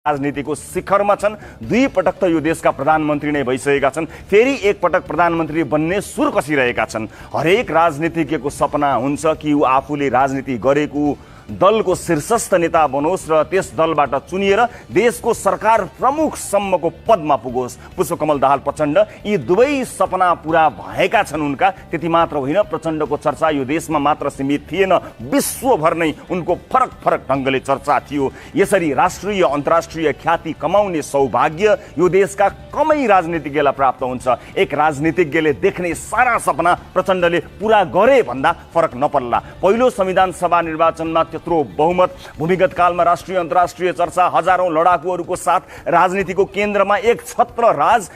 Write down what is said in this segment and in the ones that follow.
राजनीतिको शिखरमा छन्। दुई पटक त यो देशका प्रधानमन्त्री नै भइसकेका छन्, फेरि एक पटक प्रधानमन्त्री बन्ने सुर कसिरहेका छन्। हरेक राजनीतिज्ञको सपना हुन्छ कि ऊ आफूले राजनीति गरेको दलको शीर्षस्थ नेता बनोस् र त्यस दलबाट चुनिएर देशको सरकार प्रमुखसम्मको पदमा पुगोस्। पुष्पकमल दाहाल प्रचण्ड यी दुवै सपना पूरा भएका छन् उनका। त्यति मात्र होइन, प्रचण्डको चर्चा यो देशमा मात्र सीमित थिएन, विश्वभर नै उनको फरक फरक ढङ्गले चर्चा थियो। यसरी राष्ट्रिय अन्तर्राष्ट्रिय ख्याति कमाउने सौभाग्य यो देशका कमै राजनीतिज्ञलाई प्राप्त हुन्छ। एक राजनीतिज्ञले देख्ने सारा सपना प्रचण्डले पूरा गरे भन्दा फरक नपर्ला। पहिलो संविधान सभा निर्वाचनमा त्यत्रो बहुमत, भूमिगत कालमा राष्ट्रिय अन्तर्राष्ट्रिय चर्चा, हजारौं लडाकुहरूको साथ राजनीतिको केन्द्रमा एक छत्र राज,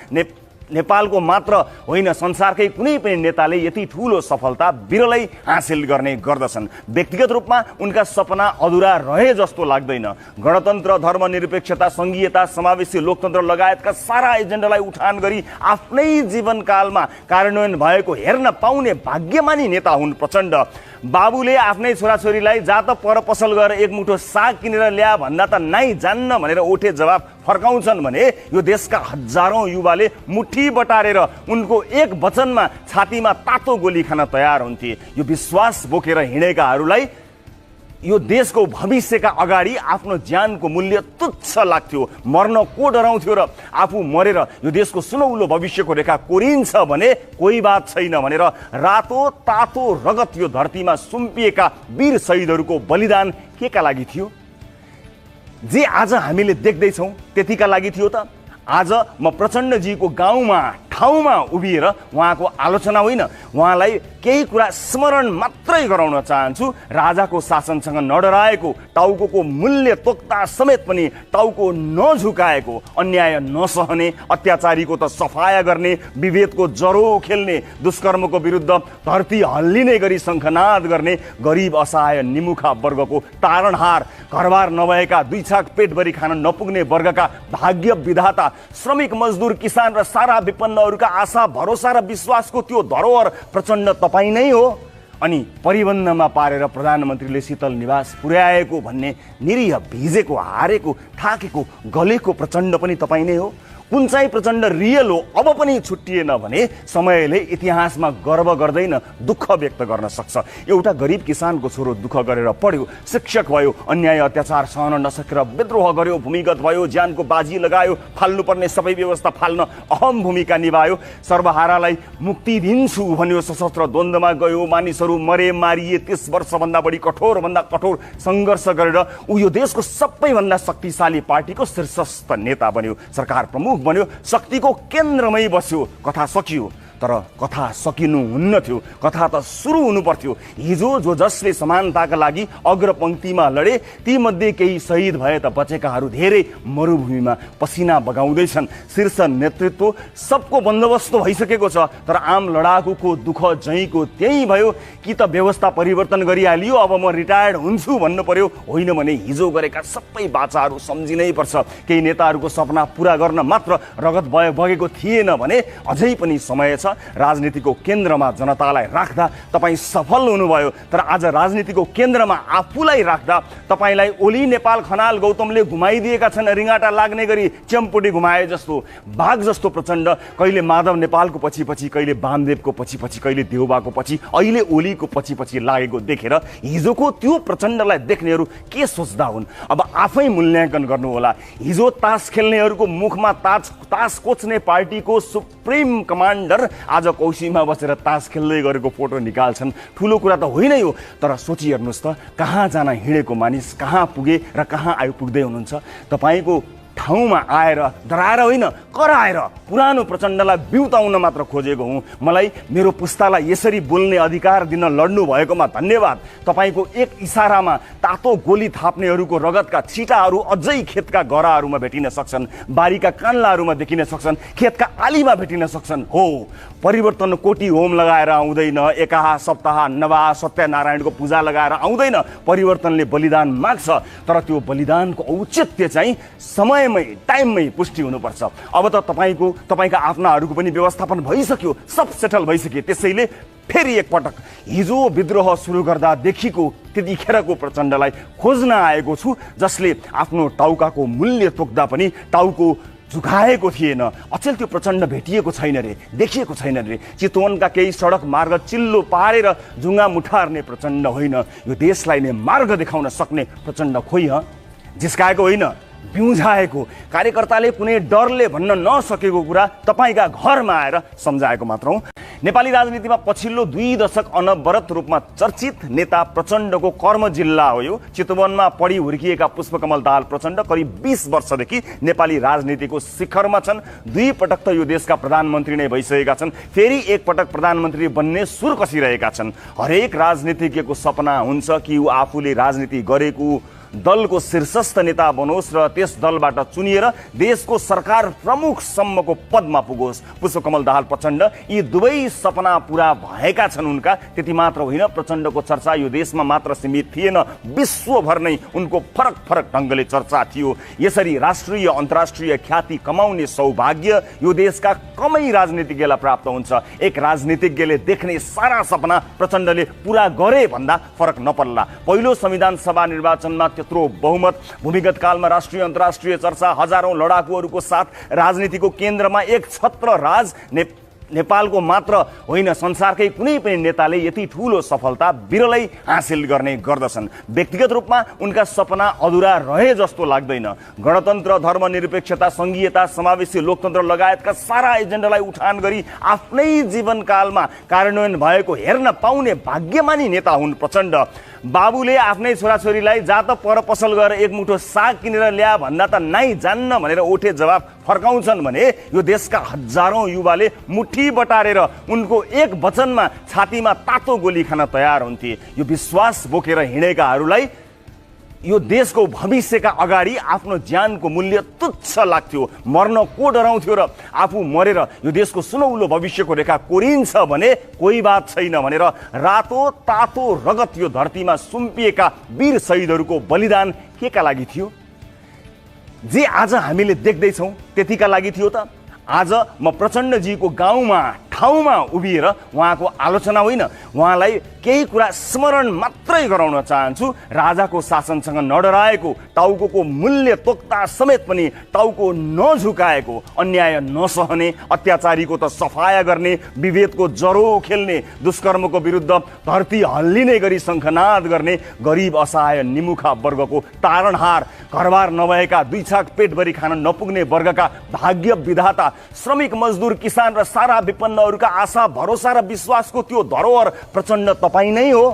नेपालको मात्र होइन संसारकै कुनै पनि नेताले यति ठूलो सफलता बिरलै हासिल गर्ने गर्दछन्। व्यक्तिगत रूपमा उनका सपना अधुरा रहे जस्तो लाग्दैन। गणतन्त्र, धर्मनिरपेक्षता, संघीयता, समावेशी लोकतन्त्र लगायतका सारा एजेन्डालाई उठान गरी आफ्नै जीवनकालमा कार्यान्वयन भएको हेर्न पाउने भाग्यमानी नेता हुन् प्रचण्ड। बाबुले आफ्नै छोराछोरीलाई जा त पर पसल गएर एक मुठो साग किनेर ल्या भन्दा त नाइ जान्न भनेर ओठे जवाब फर्काउँछन् भने यो देशका हजारौं युवाले मुठी बटारेर उनको एक वचनमा छातीमा तातो गोली खान तयार हुन्थे। यो विश्वास बोकेर हिँडेकाहरूलाई यो देशको भविष्यका अगाडि आफ्नो ज्यानको मूल्य तुच्छ लाग्थ्यो। मर्न को डराउँथ्यो र आफू मरेर यो देशको सुनौलो भविष्यको रेखा कोरिन्छ भने कोही बात छैन भनेर रातो तातो रगत यो धरतीमा सुम्पिएका वीर शहीदहरूको बलिदान केका लागि थियो? जे आज हामीले देख्दैछौँ त्यतिका लागि थियो त? आज म प्रचण्डजीको गाउँमा ठाउँमा उभिएर उहाँको आलोचना होइन, उहाँलाई केही कुरा स्मरण मात्रै गराउन चाहन्छु। राजाको शासनसँग नडराएको, टाउको मूल्य तोक्दा समेत पनि टाउको नझुकाएको, अन्याय नसहने, अत्याचारीको त सफाया गर्ने, विभेदको जरो खेल्ने, दुष्कर्मको विरुद्ध धरती हल्लिने गरी शङ्खनाद गर्ने, गरिब असहाय निमुखा वर्गको तारणहार, घरबार नभएका दुई छाक पेटभरि खान नपुग्ने वर्गका भाग्य विधाता, श्रमिक मजदुर, किसान र सारा विपन्नहरूका आशा भरोसा र विश्वासको त्यो धरोहर प्रचण्ड तपाईँ नै हो। अनि परिबन्धमा पारेर प्रधानमन्त्रीले शीतल निवास पुर्याएको भन्ने निरीह भिजेको, हारेको, थाकेको, गलेको प्रचण्ड पनि तपाईँ नै हो। कुन चाहिँ प्रचण्ड रियल हो अब पनि छुट्टिएन भने समयले इतिहासमा गर्व गर्दैन, दुःख व्यक्त गर्न सक्छ। एउटा गरिब किसानको छोरो दुःख गरेर पढ्यो, शिक्षक भयो, अन्याय अत्याचार सहन नसकेर विद्रोह गर्यो, भूमिगत भयो, ज्यानको बाजी लगायो, फाल्नुपर्ने सबै व्यवस्था फाल्न अहम भूमिका निभायो, सर्वहारालाई मुक्ति दिन्छु भन्यो, सशस्त्र द्वन्द्वमा गयो, मानिसहरू मरे, मारिए, 30 वर्षभन्दा बढी कठोरभन्दा कठोर सङ्घर्ष गरेर ऊ यो देशको सबैभन्दा शक्तिशाली पार्टीको शीर्षस्थ नेता बन्यो, सरकार प्रमुख बन्यो, शक्तिको केन्द्रमै बस्यो। कथा सकियो, तर कथा सकिनु हुन्न थियो, कथा त सुरु हुनु पर्थ्यो। हिजो जो जसले समानताका लागि अग्रपङ्क्तिमा लडे ती मध्ये केही शहीद भए त बचेकाहरू धेरै मरुभूमिमा पसिना बगाउँदैछन्। शीर्ष नेतृत्व सबको बन्दोबस्त भइसकेको छ, तर आम लडाकुको दुःख जहीँको त्यही भयो। कि त व्यवस्था परिवर्तन गरिहालियो, अब म रिटायर्ड हुन्छु भन्नु पर्यो, होइन भने हिजो गरेका सबै बाचाहरू सम्झिनै पर्छ। केही नेताहरूको सपना पुरा गर्न मात्र रगत बगेको थिएन भने अझै पनि समय छ। राजनीतिको केन्द्रमा जनतालाई राख्दा तपाईँ सफल हुनुभयो, तर आज राजनीतिको केन्द्रमा आफूलाई राख्दा तपाईँलाई ओली, नेपाल, खनाल, गौतमले घुमाइदिएका छन्। रिङाटा लाग्ने गरी च्याम्पुटी घुमाए जस्तो। बाघ जस्तो प्रचण्ड कहिले माधव नेपालको पछि पछि, कहिले वामदेवको पछि पछि, कहिले देउबाको पछि, अहिले ओलीको पछि पछि लागेको देखेर हिजोको त्यो प्रचण्डलाई देख्नेहरू के सोच्दा हुन्? अब आफै मूल्याङ्कन गर्नु होला। हिजो तास खेल्नेहरूको मुखमा तास कोच्ने पार्टीको सुप्रिम कमान्डर आज कौशीमा बसेर तास खेल्दै गरेको फोटो निकाल्छन्। ठुलो कुरा त होइन यो, तर सोचिहेर्नुहोस् त, कहाँ जान हिँडेको मानिस कहाँ पुगे र कहाँ आइपुग्दै हुनुहुन्छ। तपाईँको ठाउँमा आएर डराएर होइन, कराएर पुरानो प्रचण्डलाई बिउताउन मात्र खोजेको हुँ। मलाई मेरो पुस्तालाई यसरी बोल्ने अधिकार दिन लड्नु भएकोमा धन्यवाद। तपाईँको एक इसारामा तातो गोली थाप्नेहरूको रगतका छिटाहरू अझै खेतका गराहरूमा भेटिन सक्छन्, बारीका कान्लाहरूमा देखिन सक्छन्, खेतका आलीमा भेटिन सक्छन्। हो, परिवर्तन कोटी होम लगाएर आउँदैन, एकाहा सप्ताह नवाह सत्यनारायणको पूजा लगाएर आउँदैन। परिवर्तनले बलिदान माग्छ, तर त्यो बलिदानको औचित्य चाहिँ समयमै, टाइममै पुष्टि हुनुपर्छ। अब त तपाईँका आफ्नाहरूको पनि व्यवस्थापन भइसक्यो, सब सेटल भइसक्यो। त्यसैले फेरि एकपटक हिजो विद्रोह सुरु गर्दादेखिको त्यतिखेरको प्रचण्डलाई खोज्न आएको छु, जसले आफ्नो टाउकाको मूल्य तोक्दा पनि टाउको झुकाएको थिएन। अचेल त्यो प्रचण्ड भेटिएको छैन रे, देखिएको छैन रे। चितवनका केही सडक मार्ग चिल्लो पारेर जुङ्गा मुठार्ने प्रचण्ड होइन, यो देशलाई नै मार्ग देखाउन सक्ने प्रचण्ड खोइ जिस्काएको होइन, बिउझाएको। कार्यकर्ताले कुनै डरले भन्न नसकेको कुरा तपाईँका घरमा आएर सम्झाएको मात्र हो। नेपाली राजनीतिमा पछिल्लो 2 दशक अनवरत रूपमा चर्चित नेता प्रचण्डको कर्म जिल्ला हो यो। चितवनमा पढी हुर्किएका पुष्पकमल दाहाल प्रचण्ड करिब 20 वर्षदेखि नेपाली राजनीतिको शिखरमा छन्। 2 पटक त यो देशका प्रधानमन्त्री नै भइसकेका छन्, फेरि एक पटक प्रधानमन्त्री बन्ने सुर कसिरहेका छन्। हरेक राजनीतिज्ञको सपना हुन्छ कि ऊ आफूले राजनीति गरेको दलको शीर्षस्थ नेता बनोस् र त्यस दलबाट चुनिएर देशको सरकार प्रमुखसम्मको पदमा पुगोस्। पुष्पकमल दाहाल प्रचण्ड यी दुवै सपना पूरा भएका छन् उनका। त्यति मात्र होइन, प्रचण्डको चर्चा यो देशमा मात्र सीमित थिएन, विश्वभर नै उनको फरक फरक ढङ्गले चर्चा थियो। यसरी राष्ट्रिय अन्तर्राष्ट्रिय ख्याति कमाउने सौभाग्य यो देशका कमै राजनीतिज्ञलाई प्राप्त हुन्छ। एक राजनीतिज्ञले देख्ने सारा सपना प्रचण्डले पूरा गरे भन्दा फरक नपर्ला। पहिलो संविधान सभा निर्वाचनमा त्यत्रो बहुमत, भूमिगत कालमा राष्ट्रिय अन्तर्राष्ट्रिय चर्चा, हजारौं लडाकुहरूको साथ राजनीतिको केन्द्रमा एक छत्र राज, नेपालको मात्र होइन संसारकै कुनै पनि नेताले यति ठूलो सफलता बिरलै हासिल गर्ने गर्दछन्। व्यक्तिगत रूपमा उनका सपना अधुरा रहे जस्तो लाग्दैन। गणतन्त्र, धर्मनिरपेक्षता, संघीयता, समावेशी लोकतन्त्र लगायतका सारा एजेन्डालाई उठान गरी आफ्नै जीवनकालमा कार्यान्वयन भएको हेर्न पाउने भाग्यमानी नेता हुन् प्रचण्ड। बाबुले आफ्नै छोराछोरीलाई जा त पर पसल गएर एक मुठो साग किनेर ल्या भन्दा त नाइ जान्न भनेर ओठे जवाफ फर्काउँछन् भने यो देशका हजारौं युवाले मुठी बटारेर उनको एक वचनमा छातीमा तातो गोली खान तयार हुन्थे। यो विश्वास बोकेर हिँडेकाहरूलाई यो देशको भविष्यका अगाडि आफ्नो ज्यानको मूल्य तुच्छ लाग्थ्यो। मर्न को डराउँथ्यो र आफू मरेर यो देशको सुनौलो भविष्यको रेखा कोरिन्छ भने कोही बात छैन भनेर रातो तातो रगत यो धरतीमा सुम्पिएका वीर शहीदहरूको बलिदान केका लागि थियो? जे आज हामीले देख्दैछौँ त्यतिका लागि थियो त? आज म प्रचण्डजीको गाउँमा ठाउँमा उभिएर उहाँको आलोचना होइन, उहाँलाई केही कुरा स्मरण मात्रै गराउन चाहन्छु। राजाको शासनसँग नडराएको, टाउको मूल्य तोक्दा समेत पनि टाउको नझुकाएको, अन्याय नसहने, अत्याचारीको त सफाया गर्ने, विभेदको जरो खेल्ने, दुष्कर्मको विरुद्ध धरती हल्लिने गरी शङ्खनाद गर्ने, गरिब असहाय निमुखा वर्गको तारणहार, घरबार नभएका 2 छाक पेटभरि खान नपुग्ने वर्गका भाग्य विधाता, श्रमिक मजदुर, किसान र सारा विपन्नहरूका आशा भरोसा र विश्वासको त्यो धरोहर प्रचण्ड तपाईँ नै हो।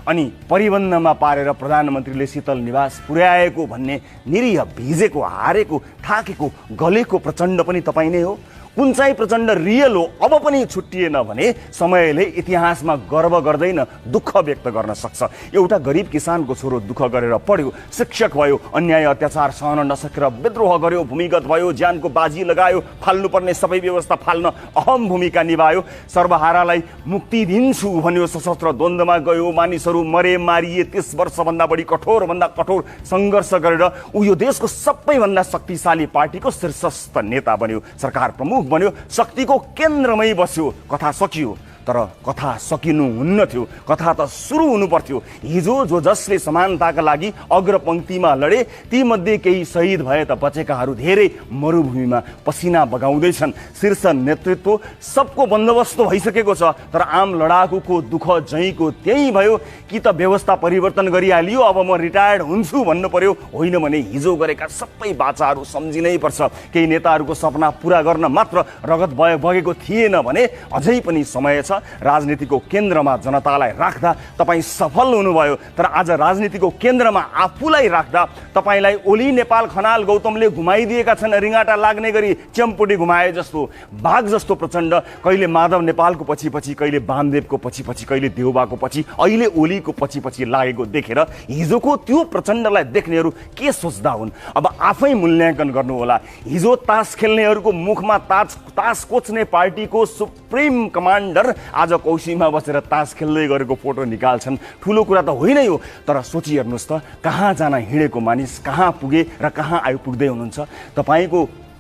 अनि परिबन्धमा पारेर प्रधानमन्त्रीले शीतल निवास पुर्याएको भन्ने निरीह भिजेको, हारेको, थाकेको, गलेको प्रचण्ड पनि तपाईँ नै हो। कुन चाहिँ प्रचण्ड रियल हो अब पनि छुट्टिएन भने समयले इतिहासमा गर्व गर्दैन, दुःख व्यक्त गर्न सक्छ। एउटा गरिब किसानको छोरो दुःख गरेर पढ्यो, शिक्षक भयो, अन्याय अत्याचार सहन नसकेर विद्रोह गर्यो, भूमिगत भयो, ज्यानको बाजी लगायो, फाल्नुपर्ने सबै व्यवस्था फाल्न अहम भूमिका निभायो, सर्वहारालाई मुक्ति दिन्छु भन्यो, सशस्त्र द्वन्द्वमा गयो, मानिसहरू मरे, मारिए, 30 वर्षभन्दा बढी कठोरभन्दा कठोर सङ्घर्ष गरेर ऊ यो देशको सबैभन्दा शक्तिशाली पार्टीको शीर्षस्थ नेता बन्यो, सरकार प्रमुख बन्यो, शक्तिको केन्द्रमै बस्यो। कथा सकियो, तर कथा सकिनु हुन्न थियो, कथा त सुरु हुनु पर्थ्यो। हिजो जो जसले समानताका लागि अग्रपङ्क्तिमा लडे ती मध्ये केही शहीद भए त बचेकाहरू धेरै मरुभूमिमा पसिना बगाउँदैछन्। शीर्ष नेतृत्व सबको बन्दोबस्त भइसकेको छ, तर आम लडाकुको दुःख जहीँको त्यही भयो। कि त व्यवस्था परिवर्तन गरिहालियो, अब म रिटायर्ड हुन्छु भन्नु पर्यो, होइन भने हिजो गरेका सबै बाचाहरू सम्झिनै पर्छ। केही नेताहरूको सपना पूरा गर्न मात्र रगत बगेको थिएन भने अझै पनि समय छ। राजनीतिको केन्द्रमा जनतालाई राख्दा तपाईँ सफल हुनुभयो, तर आज राजनीतिको केन्द्रमा आफूलाई राख्दा तपाईँलाई ओली, नेपाल, खनाल, गौतमले घुमाइदिएका छन्। रिङाटा लाग्ने गरी च्याम्पुटी घुमाए जस्तो, बाघ जस्तो प्रचण्ड कहिले माधव नेपालको पछि पछि, कहिले वामदेवको पछि पछि, कहिले देउबाको पछि, अहिले ओलीको पछि पछि लागेको देखेर हिजोको त्यो प्रचण्डलाई देख्नेहरू के सोच्दा हुन्? अब आफै मूल्याङ्कन गर्नुहोला। हिजो तास खेल्नेहरूको मुखमा तास कोच्ने पार्टीको सुप्रिम कमान्डर आज कौशीमा बसेर तास खेल्दै गरेको फोटो निकाल्छन्। ठुलो कुरा त होइन यो, तर सोचिहेर्नुहोस् त, कहाँ जान हिँडेको मानिस कहाँ पुगे र कहाँ आइपुग्दै हुनुहुन्छ। तपाईँको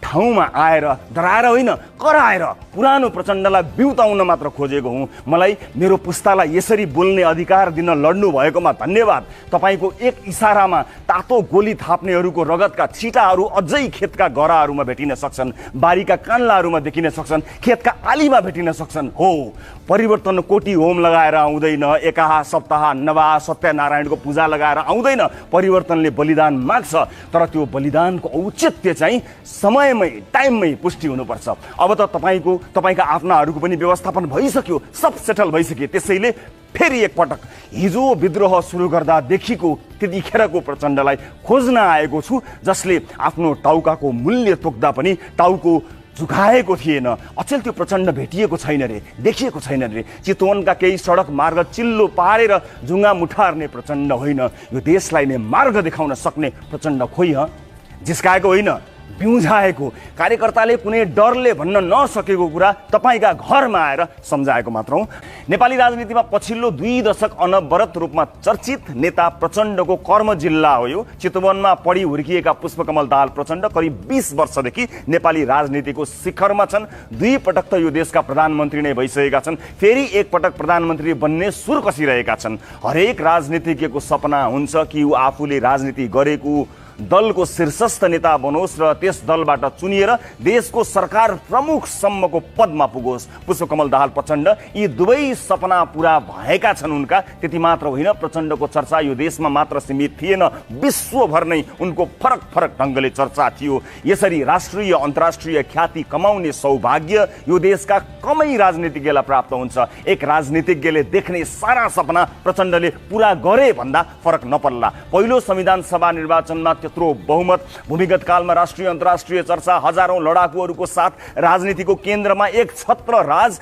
ठाउँमा आएर डराएर होइन कराएर पुरानो प्रचण्डलाई बिउताउन मात्र खोजेको हुँ। मलाई मेरो पुस्तालाई यसरी बोल्ने अधिकार दिन लड्नु भएकोमा धन्यवाद। तपाईँको एक इसारामा तातो गोली थाप्नेहरूको रगतका छिटाहरू अझै खेतका गराहरूमा भेटिन सक्छन्, बारीका कान्लाहरूमा देखिन सक्छन्, खेतका आलीमा भेटिन सक्छन्। हो, परिवर्तन कोटी होम लगाएर आउँदैन, एकाहा सप्ताह नवाह सत्यनारायणको पूजा लगाएर आउँदैन। परिवर्तनले बलिदान माग्छ, तर त्यो बलिदानको औचित्य चाहिँ समयमै टाइममै पुष्टि हुनुपर्छ। अब त तपाईँका आफ्नाहरूको पनि व्यवस्थापन भइसक्यो, सब सेटल भइसक्यो। त्यसैले फेरि एकपटक हिजो विद्रोह सुरु गर्दादेखिको त्यतिखेरको प्रचण्डलाई खोज्न आएको छु, जसले आफ्नो टाउकाको मूल्य तोक्दा पनि टाउको झुकाएको थिएन। अचेल त्यो प्रचण्ड भेटिएको छैन रे, देखिएको छैन रे। चितवनका केही सडक मार्ग चिल्लो पारेर जुङ्गा मुठार्ने प्रचण्ड होइन, यो देशलाई नै मार्ग देखाउन सक्ने प्रचण्ड खोइ जिस्काएको होइन, बिउझाएको। कार्यकर्ताले कुनै डरले भन्न नसकेको कुरा तपाईँका घरमा आएर सम्झाएको मात्र हो। नेपाली राजनीतिमा पछिल्लो 2 दशक अनवरत रूपमा चर्चित नेता प्रचण्डको कर्म जिल्ला हो यो। चितवनमा पढी हुर्किएका पुष्पकमल दाहाल प्रचण्ड करिब 20 वर्षदेखि नेपाली राजनीतिको शिखरमा छन्। 2 पटक त यो देशका प्रधानमन्त्री नै भइसकेका छन्, फेरि एक पटक प्रधानमन्त्री बन्ने सुर कसिरहेका छन्। हरेक राजनीतिज्ञको सपना हुन्छ कि ऊ आफूले राजनीति गरेको दलको शीर्षस्थ नेता बनोस् र त्यस दलबाट चुनिएर देशको सरकार प्रमुखसम्मको पदमा पुगोस्। पुष्पकमल दाहाल प्रचण्ड यी दुवै सपना पूरा भएका छन् उनका। त्यति मात्र होइन, प्रचण्डको चर्चा यो देशमा मात्र सीमित थिएन, विश्वभर नै उनको फरक फरक ढङ्गले चर्चा थियो। यसरी राष्ट्रिय अन्तर्राष्ट्रिय ख्याति कमाउने सौभाग्य यो देशका कमै राजनीतिज्ञलाई प्राप्त हुन्छ। एक राजनीतिज्ञले देख्ने सारा सपना प्रचण्डले पूरा गरे भन्दा फरक नपर्ला। पहिलो संविधान सभा निर्वाचनमा त्यत्रो बहुमत, भूमिगत कालमा राष्ट्रिय अन्तर्राष्ट्रिय चर्चा, हजारौं लडाकुहरूको साथ राजनीतिको केन्द्रमा एक छत्र राज।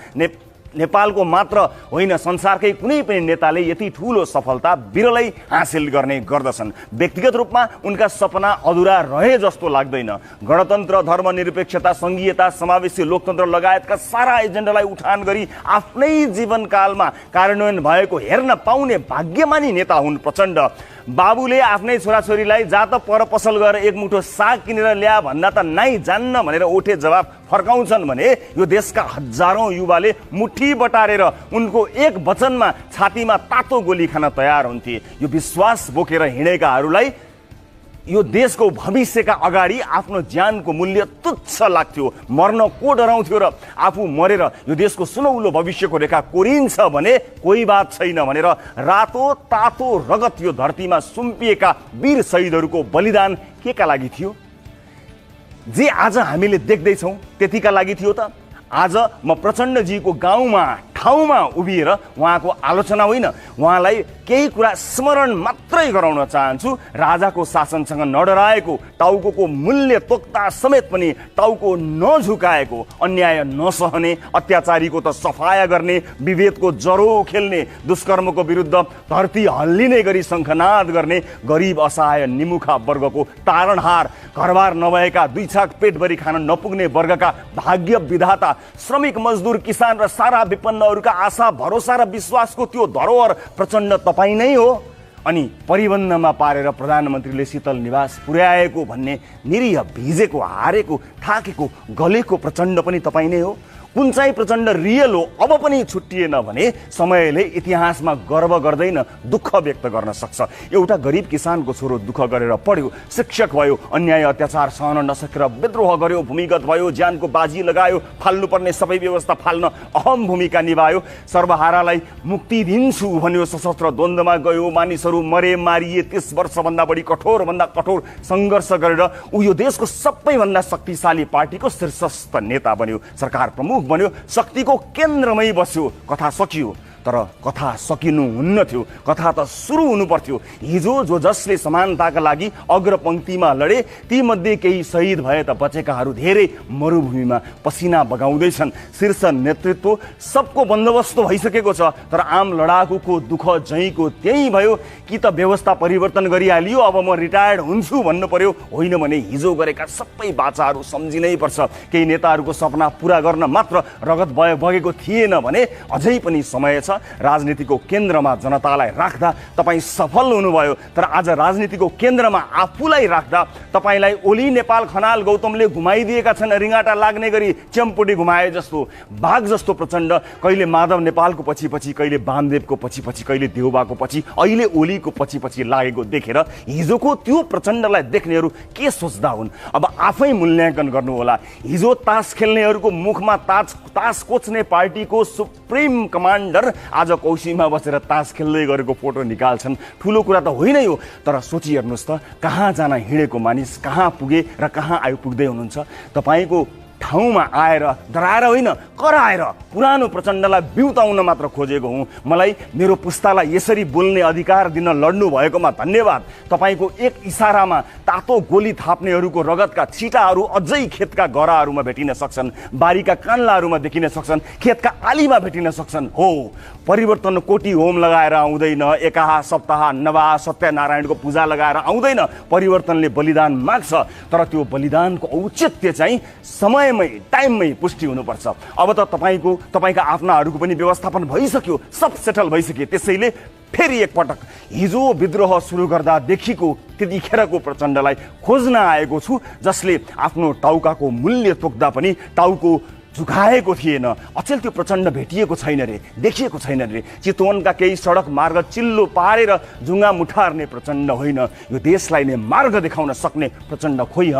नेपालको मात्र होइन, संसारकै कुनै पनि नेताले यति ठूलो सफलता बिरलै हासिल गर्ने गर्दछन्। व्यक्तिगत रूपमा उनका सपना अधुरा रहे जस्तो लाग्दैन। गणतन्त्र, धर्मनिरपेक्षता, संघीयता, समावेशी लोकतन्त्र लगायतका सारा एजेन्डालाई उठान गरी आफ्नै जीवनकालमा कार्यान्वयन भएको हेर्न पाउने भाग्यमानी नेता हुन् प्रचण्ड। बाबुले आफ्नै छोराछोरीलाई जा त पर पसल गएर एक मुठो साग किनेर ल्या भन्दा त नाइ जान्न भनेर ओठे जवाब फर्काउँछन् भने यो देशका हजारौं युवाले मुठी बटारेर उनको एक वचनमा छातीमा तातो गोली खान तयार हुन्थे। यो विश्वास बोकेर हिँडेकाहरूलाई यो देशको भविष्यका अगाडि आफ्नो ज्यानको मूल्य तुच्छ लाग्थ्यो। मर्न को डराउँथ्यो र आफू मरेर यो देशको सुनौलो भविष्यको रेखा कोरिन्छ भने कोही बात छैन भनेर रातो तातो रगत यो धरतीमा सुम्पिएका वीर शहीदहरूको बलिदान केका लागि थियो? जे आज हामीले देख्दैछौँ त्यतिका लागि थियो त? आज म प्रचण्डजीको गाउँमा ठाउँमा उभिएर उहाँको आलोचना होइन, उहाँलाई केही कुरा स्मरण मात्रै गराउन चाहन्छु। राजाको शासनसँग नडराएको, टाउको मूल्य तोक्दा समेत पनि टाउको नझुकाएको, अन्याय नसहने, अत्याचारीको त सफाया गर्ने, विभेदको जरो खेल्ने, दुष्कर्मको विरुद्ध धरती हल्लिने गरी शङ्खनाद गर्ने, गरिब असहाय निमुखा वर्गको तारणहार, घरबार नभएका 2 छाक पेटभरि खान नपुग्ने वर्गका भाग्य विधाता, श्रमिक मजदुर, किसान र सारा विपन्नहरूका आशा भरोसा र विश्वासको त्यो धरोहर प्रचण्ड तपाईँ नै हो। अनि परिबन्धमा पारेर प्रधानमन्त्रीले शीतल निवास पुर्याएको भन्ने निरीह भिजेको, हारेको, थाकेको, गलेको प्रचण्ड पनि तपाईँ नै हो। कुन चाहिँ प्रचण्ड रियल हो अब पनि छुट्टिएन भने समयले इतिहासमा गर्व गर्दैन, दुःख व्यक्त गर्न सक्छ। एउटा गरिब किसानको छोरो दुःख गरेर पढ्यो, शिक्षक भयो, अन्याय अत्याचार सहन नसकेर विद्रोह गर्यो, भूमिगत भयो, ज्यानको बाजी लगायो, फाल्नुपर्ने सबै व्यवस्था फाल्न अहम भूमिका निभायो, सर्वहारालाई मुक्ति दिन्छु भन्यो, सशस्त्र द्वन्द्वमा गयो, मानिसहरू मरे, मारिए, 30 वर्षभन्दा बढी कठोरभन्दा कठोर सङ्घर्ष गरेर ऊ यो देशको सबैभन्दा शक्तिशाली पार्टीको शीर्षस्थ नेता बन्यो, सरकार प्रमुख बन्यो, शक्तिको केन्द्रमै बस्यो। कथा सकियो, तर कथा सकिनु हुन्न थियो, कथा त सुरु हुनु पर्थ्यो। हिजो जो जसले समानताका लागि अग्रपङ्क्तिमा लडे ती मध्ये केही शहीद भए त बचेकाहरू धेरै मरुभूमिमा पसिना बगाउँदैछन्। शीर्ष नेतृत्व सबको बन्दोबस्त भइसकेको छ, तर आम लडाकुको दुःख जहीँको त्यही भयो। कि त व्यवस्था परिवर्तन गरिहालियो, अब म रिटायर्ड हुन्छु भन्नु पर्यो, होइन भने हिजो गरेका सबै बाचाहरू सम्झिनै पर्छ। केही नेताहरूको सपना पूरा गर्न मात्र रगत बगेको थिएन भने अझै पनि समय छ। राजनीतिको केन्द्रमा जनतालाई राख्दा तपाईँ सफल हुनुभयो। तर आज राजनीतिको केन्द्रमा आफूलाई राख्दा तपाईँलाई ओली नेपाल खनाल गौतमले घुमाइदिएका छन्, रिङाटा लाग्ने गरी च्याम्पुटी घुमाए जस्तो। बाघ जस्तो प्रचण्ड कहिले माधव नेपालको पछि पछि, कहिले वामदेवको पछि पछि, कहिले देउबाको पछि, अहिले ओलीको पछि पछि लागेको देखेर हिजोको त्यो प्रचण्डलाई देख्नेहरू के सोच्दा हुन्? अब आफै मूल्याङ्कन गर्नु होला। हिजो तास खेल्नेहरूको मुखमा तास कोच्ने पार्टीको सुप्रिम कमान्डर आज कौशीमा बसेर तास खेल्दै गरेको फोटो निकाल्छन्। ठुलो कुरा त होइन यो, तर सोचिहेर्नुहोस् त, कहाँ जान हिँडेको मानिस कहाँ पुगे र कहाँ आइपुग्दै हुनुहुन्छ। तपाईँको ठाउँमा आएर डराएर होइन, कराएर पुरानो प्रचण्डलाई बिउताउन मात्र खोजेको हुँ। मलाई मेरो पुस्तालाई यसरी बोल्ने अधिकार दिन लड्नु भएकोमा धन्यवाद। तपाईँको एक इसारामा तातो गोली थाप्नेहरूको रगतका छिटाहरू अझै खेतका गराहरूमा भेटिन सक्छन्, बारीका कान्लाहरूमा देखिन सक्छन्, खेतका आलीमा भेटिन सक्छन्। हो, परिवर्तन कोटी होम लगाएर आउँदैन, एकाहा सप्ताह नवाह सत्यनारायणको पूजा लगाएर आउँदैन। परिवर्तनले बलिदान माग्छ, तर त्यो बलिदानको औचित्य चाहिँ समयमै टाइममै पुष्टि हुनुपर्छ। अब त तपाईँका आफ्नाहरूको पनि व्यवस्थापन भइसक्यो, सब सेटल भइसक्यो। त्यसैले फेरि एकपटक हिजो विद्रोह सुरु गर्दादेखिको त्यतिखेरको प्रचण्डलाई खोज्न आएको छु, जसले आफ्नो टाउकाको मूल्य तोक्दा पनि टाउको झुकाएको थिएन। अचेल त्यो प्रचण्ड भेटिएको छैन रे, देखिएको छैन रे। चितवनका केही सडक मार्ग चिल्लो पारेर जुङ्गा मुठार्ने प्रचण्ड होइन, यो देशलाई नै मार्ग देखाउन सक्ने प्रचण्ड खोइ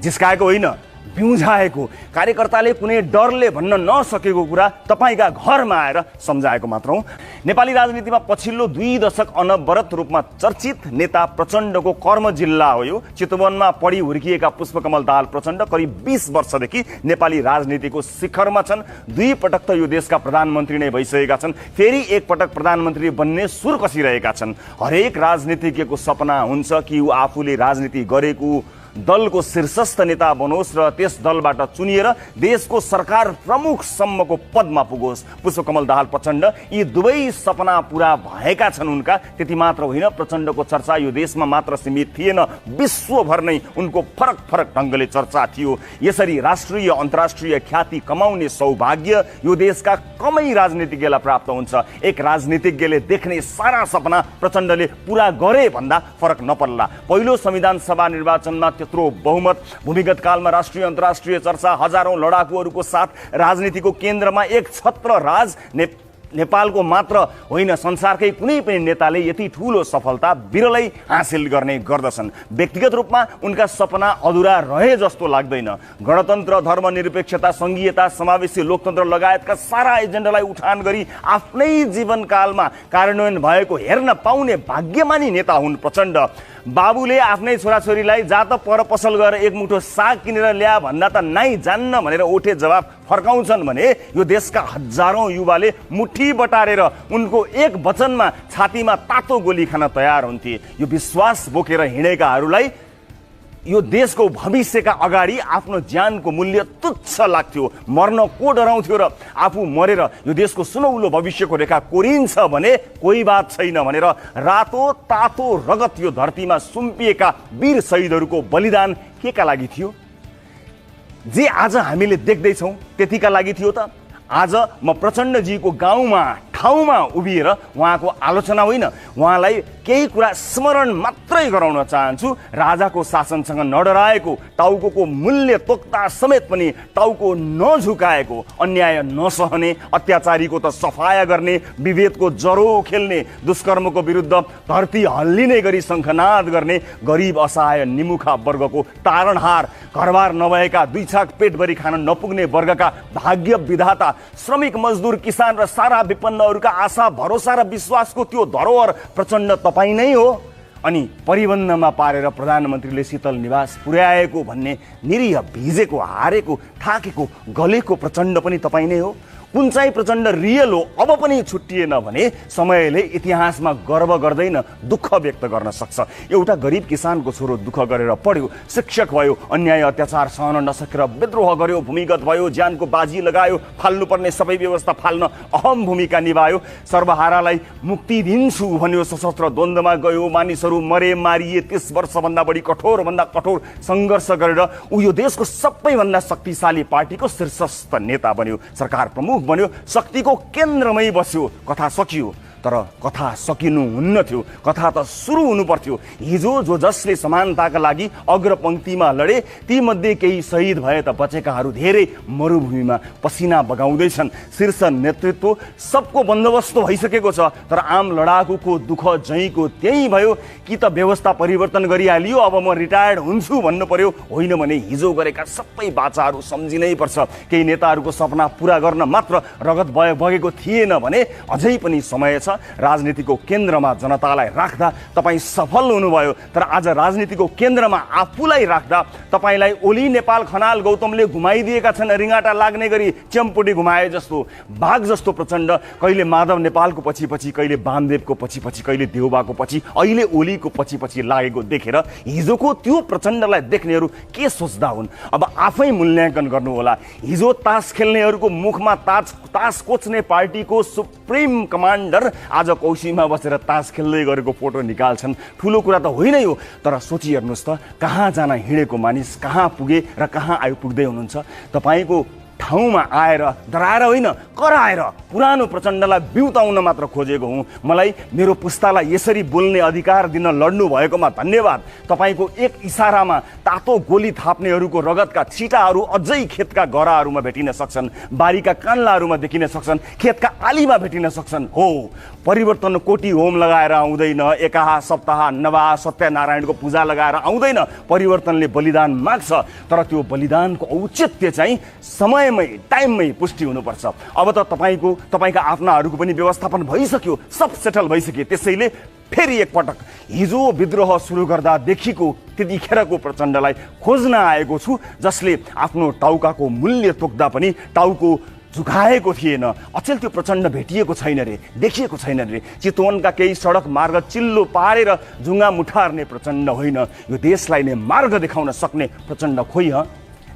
जिस्काएको होइन, बिउझाएको। कार्यकर्ताले कुनै डरले भन्न नसकेको कुरा तपाईँका घरमा आएर सम्झाएको मात्र हो। नेपाली राजनीतिमा पछिल्लो 2 दशक अनवरत रूपमा चर्चित नेता प्रचण्डको कर्म जिल्ला हो यो। चितवनमा पढी हुर्किएका पुष्पकमल दाहाल प्रचण्ड करिब 20 वर्षदेखि नेपाली राजनीतिको शिखरमा छन्। 2 पटक त यो देशका प्रधानमन्त्री नै भइसकेका छन्, फेरि एक पटक प्रधानमन्त्री बन्ने सुर कसिरहेका छन्। हरेक राजनीतिज्ञको सपना हुन्छ कि ऊ आफूले राजनीति गरेको दलको शीर्षस्थ नेता बनोस् र त्यस दलबाट चुनिएर देशको सरकार प्रमुखसम्मको पदमा पुगोस्। पुष्पकमल दाहाल प्रचण्ड यी दुवै सपना पूरा भएका छन् उनका। त्यति मात्र होइन, प्रचण्डको चर्चा यो देशमा मात्र सीमित थिएन, विश्वभर नै उनको फरक फरक ढङ्गले चर्चा थियो। यसरी राष्ट्रिय अन्तर्राष्ट्रिय ख्याति कमाउने सौभाग्य यो देशका कमै राजनीतिज्ञलाई प्राप्त हुन्छ। एक राजनीतिज्ञले देख्ने सारा सपना प्रचण्डले पूरा गरे भन्दा फरक नपर्ला। पहिलो संविधान सभा निर्वाचनमा त्यत्रो बहुमत, भूमिगत कालमा राष्ट्रिय अन्तर्राष्ट्रिय चर्चा, हजारौं लडाकुहरूको साथ राजनीतिको केन्द्रमा एक छत्र राज। नेपालको मात्र होइन, संसारकै कुनै पनि नेताले यति ठूलो सफलता बिरलै हासिल गर्ने गर्दछन्। व्यक्तिगत रूपमा उनका सपना अधुरा रहे जस्तो लाग्दैन। गणतन्त्र, धर्मनिरपेक्षता, संघीयता, समावेशी लोकतन्त्र लगायतका सारा एजेन्डालाई उठान गरी आफ्नै जीवनकालमा कार्यान्वयन भएको हेर्न पाउने भाग्यमानी नेता हुन् प्रचण्ड। बाबुले आफ्नै छोराछोरीलाई जा त पर पसल गएर एक मुठो साग किनेर ल्या भन्दा त नाइ जान्न भनेर ओठे जवाब फर्काउँछन् भने यो देशका हजारौं युवाले मुठी बटारेर उनको एक वचनमा छातीमा तातो गोली खान तयार हुन्थे। यो विश्वास बोकेर हिँडेकाहरूलाई यो देशको भविष्यका अगाडि आफ्नो ज्यानको मूल्य तुच्छ लाग्थ्यो। मर्न को डराउँथ्यो र आफू मरेर यो देशको सुनौलो भविष्यको रेखा कोरिन्छ भने कोही बात छैन भनेर रातो तातो रगत यो धरतीमा सुम्पिएका वीर शहीदहरूको बलिदान केका लागि थियो? जे आज हामीले देख्दैछौँ त्यतिका लागि थियो त? आज म प्रचण्डजीको गाउँमा ठाउँमा उभिएर उहाँको आलोचना होइन, उहाँलाई केही कुरा स्मरण मात्रै गराउन चाहन्छु। राजाको शासनसँग नडराएको, टाउको मूल्य तोक्दा समेत पनि टाउको नझुकाएको, अन्याय नसहने, अत्याचारीको त सफाया गर्ने, विभेदको जरो खेल्ने, दुष्कर्मको विरुद्ध धरती हल्लिने गरी शङ्खनाद गर्ने, गरिब असहाय निमुखा वर्गको तारणहार, घरबार नभएका दुई छाक पेटभरि खान नपुग्ने वर्गका भाग्य विधाता, श्रमिक मजदुर, किसान र सारा विपन्नहरूका आशा भरोसा र विश्वासको त्यो धरोहर प्रचण्ड तपाईँ नै हो। अनि परिबन्धमा पारेर प्रधानमन्त्रीले शीतल निवास पुर्याएको भन्ने निरीह भिजेको, हारेको, थाकेको, गलेको प्रचण्ड पनि तपाईँ नै हो। कुन चाहिँ प्रचण्ड रियल हो अब पनि छुट्टिएन भने समयले इतिहासमा गर्व गर्दैन, दुःख व्यक्त गर्न सक्छ। एउटा गरिब किसानको छोरो दुःख गरेर पढ्यो, शिक्षक भयो, अन्याय अत्याचार सहन नसकेर विद्रोह गर्यो, भूमिगत भयो, ज्यानको बाजी लगायो, फाल्नुपर्ने सबै व्यवस्था फाल्न अहम भूमिका निभायो, सर्वहारालाई मुक्ति दिन्छु भन्यो, सशस्त्र द्वन्द्वमा गयो, मानिसहरू मरे, मारिए, 30 वर्षभन्दा बढी कठोरभन्दा कठोर सङ्घर्ष गरेर ऊ यो देशको सबैभन्दा शक्तिशाली पार्टीको शीर्षस्थ नेता बन्यो, सरकार प्रमुख बन्यो, शक्तिको केन्द्रमै बस्यो, कथा सकियो। तर कथा सकिनु हुन्न थियो, कथा त सुरु हुनु पर्थ्यो। हिजो जो जसले समानताका लागि अग्रपङ्क्तिमा लडे तीमध्ये केही शहीद भए त बचेकाहरू धेरै मरुभूमिमा पसिना बगाउँदैछन्। शीर्ष नेतृत्व सबको बन्दोबस्त भइसकेको छ, तर आम लडाकुको दुःख जहीँको त्यही भयो। कि त व्यवस्था परिवर्तन गरिहालियो, अब म रिटायर्ड हुन्छु भन्नु पर्यो, होइन भने हिजो गरेका सबै बाचाहरू सम्झिनै पर्छ। केही नेताहरूको सपना पुरा गर्न मात्र रगत बगेको थिएन भने अझै पनि समय छ। राजनीतिको केन्द्रमा जनतालाई राख्दा तपाईँ सफल हुनुभयो, तर आज राजनीतिको केन्द्रमा आफूलाई राख्दा तपाईँलाई ओली नेपाल खनाल गौतमले घुमाइदिएका छन्। रिङाटा लाग्ने गरी च्याम्पुटी घुमाए जस्तो, बाघ जस्तो प्रचण्ड कहिले माधव नेपालको पछि पछि, कहिले वामदेवको पछि पछि, कहिले देउबाको पछि, अहिले ओलीको पछि पछि लागेको देखेर हिजोको त्यो प्रचण्डलाई देख्नेहरू के सोच्दा हुन्? अब आफै मूल्याङ्कन गर्नुहोला। हिजो तास खेल्नेहरूको मुखमा तास कोच्ने पार्टीको सुप्रिम कमान्डर आज कौशीमा बसेर तास खेल्दै गरेको फोटो निकाल्छन्। ठुलो कुरा त होइन यो, तर सोचिहेर्नुहोस् त, कहाँ जान हिँडेको मानिस कहाँ पुगे र कहाँ आइपुग्दै हुनुहुन्छ। तपाईँको ठाउँमा आएर डराएर होइन, कराएर पुरानो प्रचण्डलाई बिउताउन मात्र खोजेको हुँ। मलाई मेरो पुस्तालाई यसरी बोल्ने अधिकार दिन लड्नु भएकोमा धन्यवाद। तपाईँको एक इसारामा तातो गोली थाप्नेहरूको रगतका छिटाहरू अझै खेतका गराहरूमा भेटिन सक्छन्, बारीका कान्लाहरूमा देखिन सक्छन्, खेतका आलीमा भेटिन सक्छन्। हो, परिवर्तन कोटी होम लगाएर आउँदैन, एकाहा सप्ताह नवाह सत्यनारायणको पूजा लगाएर आउँदैन। परिवर्तनले बलिदान माग्छ, तर त्यो बलिदानको औचित्य चाहिँ समयमै टाइममै पुष्टि हुनुपर्छ। अब त तपाईँका आफ्नाहरूको पनि व्यवस्थापन भइसक्यो, सब सेटल भइसक्यो। त्यसैले फेरि एकपटक हिजो विद्रोह सुरु गर्दादेखिको त्यतिखेरको प्रचण्डलाई खोज्न आएको छु, जसले आफ्नो टाउकाको मूल्य तोक्दा पनि टाउको झुकाएको थिएन। अचेल त्यो प्रचण्ड भेटिएको छैन रे, देखिएको छैन रे। चितवनका केही सडक मार्ग चिल्लो पारेर जुङ्गा मुठार्ने प्रचण्ड होइन, यो देशलाई नै मार्ग देखाउन सक्ने प्रचण्ड खोइ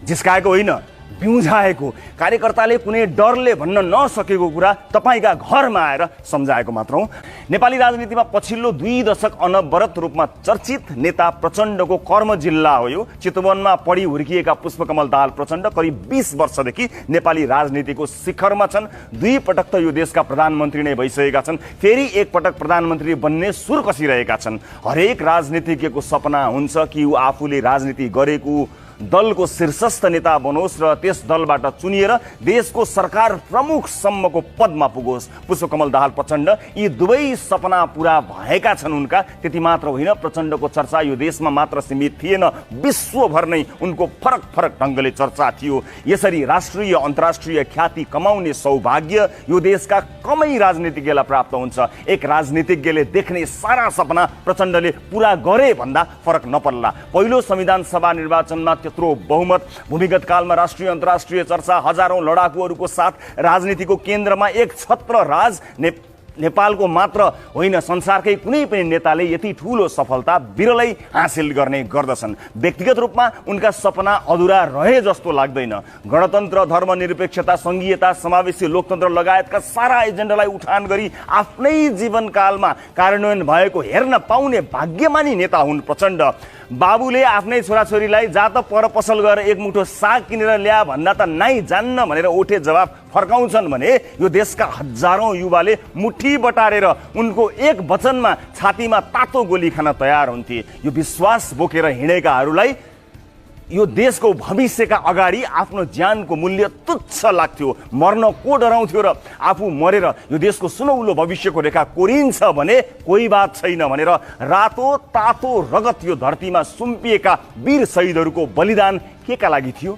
जिस्काएको होइन, बिउझाएको। कार्यकर्ताले कुनै डरले भन्न नसकेको कुरा तपाईँका घरमा आएर सम्झाएको मात्र हो। नेपाली राजनीतिमा पछिल्लो 2 दशक अनवरत रूपमा चर्चित नेता प्रचण्डको कर्म जिल्ला हो यो। चितवनमा पढी हुर्किएका पुष्पकमल दाहाल प्रचण्ड करिब 20 वर्षदेखि नेपाली राजनीतिको शिखरमा छन्। 2 पटक त यो देशका प्रधानमन्त्री नै भइसकेका छन्, फेरि एक पटक प्रधानमन्त्री बन्ने सुर कसिरहेका छन्। हरेक राजनीतिज्ञको सपना हुन्छ कि ऊ आफूले राजनीति गरेको दलको शीर्षस्थ नेता बनोस् र त्यस दलबाट चुनिएर देशको सरकार प्रमुखसम्मको पदमा पुगोस्। पुष्पकमल दाहाल प्रचण्ड यी दुवै सपना पूरा भएका छन् उनका। त्यति मात्र होइन, प्रचण्डको चर्चा यो देशमा मात्र सीमित थिएन, विश्वभर नै उनको फरक फरक ढङ्गले चर्चा थियो। यसरी राष्ट्रिय अन्तर्राष्ट्रिय ख्याति कमाउने सौभाग्य यो देशका कमै राजनीतिज्ञलाई प्राप्त हुन्छ। एक राजनीतिज्ञले देख्ने सारा सपना प्रचण्डले पूरा गरे भन्दा फरक नपर्ला। पहिलो संविधान सभा निर्वाचनमा त्यत्रो बहुमत, भूमिगत कालमा राष्ट्रिय अन्तर्राष्ट्रिय चर्चा, हजारौं लडाकुहरूको साथ राजनीतिको केन्द्रमा एक छत्र राज। नेपालको मात्र होइन, संसारकै कुनै पनि नेताले यति ठूलो सफलता बिरलै हासिल गर्ने गर्दछन्। व्यक्तिगत रूपमा उनका सपना अधुरा रहे जस्तो लाग्दैन। गणतन्त्र, धर्मनिरपेक्षता, संघीयता, समावेशी लोकतन्त्र लगायतका सारा एजेन्डालाई उठान गरी आफ्नै जीवनकालमा कार्यान्वयन भएको हेर्न पाउने भाग्यमानी नेता हुन् प्रचण्ड। बाबुले आफ्नै छोराछोरीलाई जा त पर पसल गएर एक मुठो साग किनेर ल्या भन्दा त नाइ जान्न भनेर ओठे जवाफ फर्काउँछन् भने यो देशका हजारौं युवाले मुठी बटारेर उनको एक वचनमा छातीमा तातो गोली खान तयार हुन्थे। यो विश्वास बोकेर हिँडेकाहरूलाई यो देशको भविष्यका अगाडि आफ्नो ज्यानको मूल्य तुच्छ लाग्थ्यो। मर्न को डराउँथ्यो र आफू मरेर यो देशको सुनौलो भविष्यको रेखा कोरिन्छ भने कोही बात छैन भनेर रातो तातो रगत यो धरतीमा सुम्पिएका वीर शहीदहरूको बलिदान केका लागि थियो?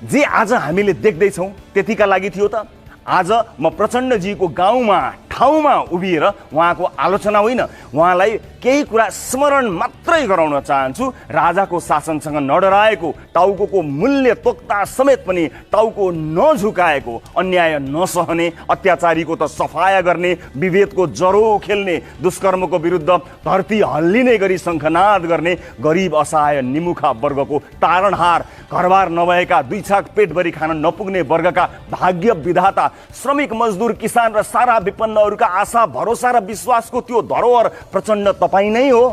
जे आज हामीले देख्दैछौँ त्यतिका लागि थियो त? आज म प्रचण्डजीको गाउँमा ठाउँमा उभिएर उहाँको आलोचना होइन, उहाँलाई केही कुरा स्मरण मात्रै गराउन चाहन्छु। राजाको शासनसँग नडराएको, टाउको मूल्य तोक्दा समेत पनि टाउको नझुकाएको, अन्याय नसहने, अत्याचारीको त सफाया गर्ने, विभेदको जरो खेल्ने, दुष्कर्मको विरुद्ध धरती हल्लिने गरी शङ्खनाद गर्ने, गरिब असहाय निमुखा वर्गको तारणहार, घरबार नभएका दुई छाक पेटभरि खान नपुग्ने वर्गका भाग्य विधाता, श्रमिक मजदुर, किसान र सारा विपन्नहरूका आशा भरोसा र विश्वासको त्यो धरोहर प्रचण्ड तपाईँ नै हो।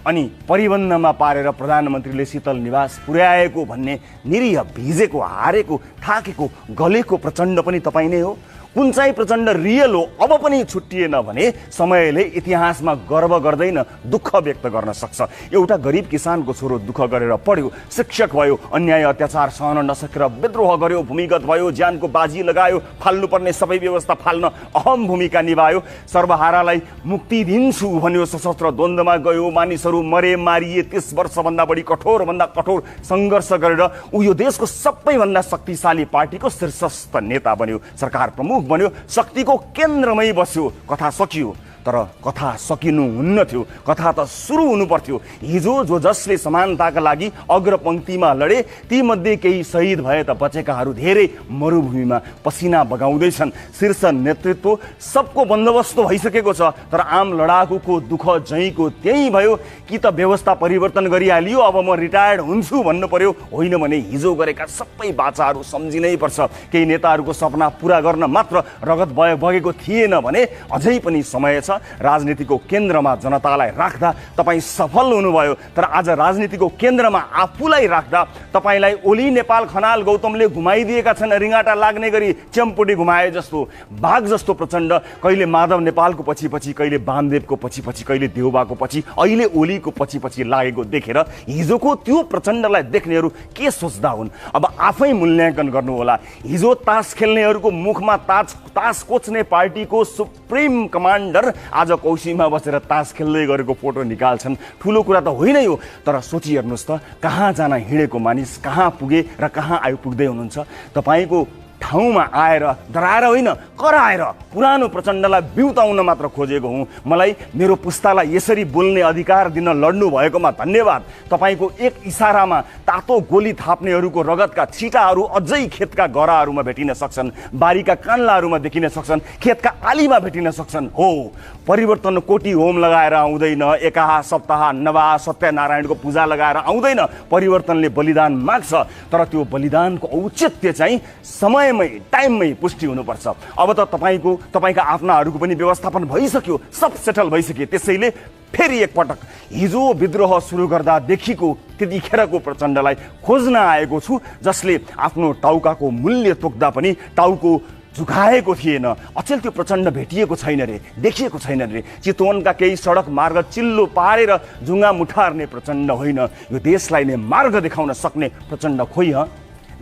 अनि परिबन्धमा पारेर प्रधानमन्त्रीले शीतल निवास पुर्याएको भन्ने निरीह भिजेको हारेको थाकेको गलेको प्रचण्ड पनि तपाईँ नै हो। कुन चाहिँ प्रचण्ड रियल हो अब पनि छुट्टिएन भने समयले इतिहासमा गर्व गर्दैन दुःख व्यक्त गर्न सक्छ। एउटा गरिब किसानको छोरो दुःख गरेर पढ्यो, शिक्षक भयो, अन्याय अत्याचार सहन नसकेर विद्रोह गर्यो, भूमिगत भयो, ज्यानको बाजी लगायो, फाल्नुपर्ने सबै व्यवस्था फाल्न अहम भूमिका निभायो, सर्वहारालाई मुक्ति दिन्छु भन्यो, सशस्त्र द्वन्द्वमा गयो, मानिसहरू मरे मारिए, 30 वर्षभन्दा बढी कठोरभन्दा कठोर सङ्घर्ष गरेर ऊ यो देशको सबैभन्दा शक्तिशाली पार्टीको शीर्षस्थ नेता बन्यो, सरकार प्रमुख बन्यो, शक्तिको केन्द्रमै बस्यो। कथा सकियो, तर कथा सकिनु हुन्न थियो, कथा त सुरु हुनु पर्थ्यो। हिजो जो जसले समानताका लागि अग्रपङ्क्तिमा लडे तीमध्ये केही शहीद भए त बचेकाहरू धेरै मरुभूमिमा पसिना बगाउँदैछन्। शीर्ष नेतृत्व सबको बन्दोबस्त भइसकेको छ, तर आम लडाकुको दुःख जहीँको त्यही भयो। कि त व्यवस्था परिवर्तन गरिहालियो, अब म रिटायर्ड हुन्छु भन्नु पर्यो, होइन भने हिजो गरेका सबै बाचाहरू सम्झिनै पर्छ। केही नेताहरूको सपना पुरा गर्न मात्र रगत बगेको थिएन भने अझै पनि समय छ। राजनीतिको केन्द्रमा जनतालाई राख्दा तपाईँ सफल हुनुभयो, तर आज राजनीतिको केन्द्रमा आफूलाई राख्दा तपाईँलाई ओली नेपाल खनाल गौतमले घुमाइदिएका छन्। रिङ्गाटा लाग्ने गरी च्याम्पुटी घुमाए जस्तो, बाघ जस्तो प्रचण्ड कहिले माधव नेपालको पछि पछि, कहिले वामदेवको पछि पछि, कहिले देउबाको पछि, अहिले ओलीको पछि पछि लागेको देखेर हिजोको त्यो प्रचण्डलाई देख्नेहरू के सोच्दा हुन् अब आफै मूल्याङ्कन गर्नुहोला। हिजो तास खेल्नेहरूको मुखमा तास कोच्ने पार्टीको सुप्रिम कमान्डर आज कौशीमा बसेर तास खेल्दै गरेको फोटो निकाल्छन्। ठुलो कुरा त होइन यो, तर सोचिहेर्नुहोस् त कहाँ जान हिँडेको मानिस कहाँ पुगे र कहाँ आइपुग्दै हुनुहुन्छ। तपाईँको ठाउँमा आएर डराएर होइन कराएर पुरानो प्रचण्डलाई बिउताउन मात्र खोजेको हुँ। मलाई मेरो पुस्तालाई यसरी बोल्ने अधिकार दिन लड्नु भएकोमा धन्यवाद। तपाईँको एक इसारामा तातो गोली थाप्नेहरूको रगतका छिटाहरू अझै खेतका गराहरूमा भेटिन सक्छन्, बारीका कान्लाहरूमा देखिन सक्छन्, खेतका आलीमा भेटिन सक्छन्। हो, परिवर्तन कोटी होम लगाएर आउँदैन, एकाहा सप्ताह नवा सत्यनारायणको पूजा लगाएर आउँदैन। परिवर्तनले बलिदान माग्छ, तर त्यो बलिदानको औचित्य चाहिँ समयमै टाइममै पुष्टि हुनुपर्छ। अब त तपाईँका आफ्नाहरूको पनि व्यवस्थापन भइसक्यो, सब सेटल भइसक्यो। त्यसैले फेरि एकपटक हिजो विद्रोह सुरु गर्दादेखिको त्यतिखेरको प्रचण्डलाई खोज्न आएको छु, जसले आफ्नो टाउकाको मूल्य तोक्दा पनि टाउको झुकाएको थिएन। अचेल त्यो प्रचण्ड भेटिएको छैन रे, देखिएको छैन रे। चितवनका केही सडक मार्ग चिल्लो पारेर जुङ्गा मुठार्ने प्रचण्ड होइन, यो देशलाई नै मार्ग देखाउन सक्ने प्रचण्ड खोइ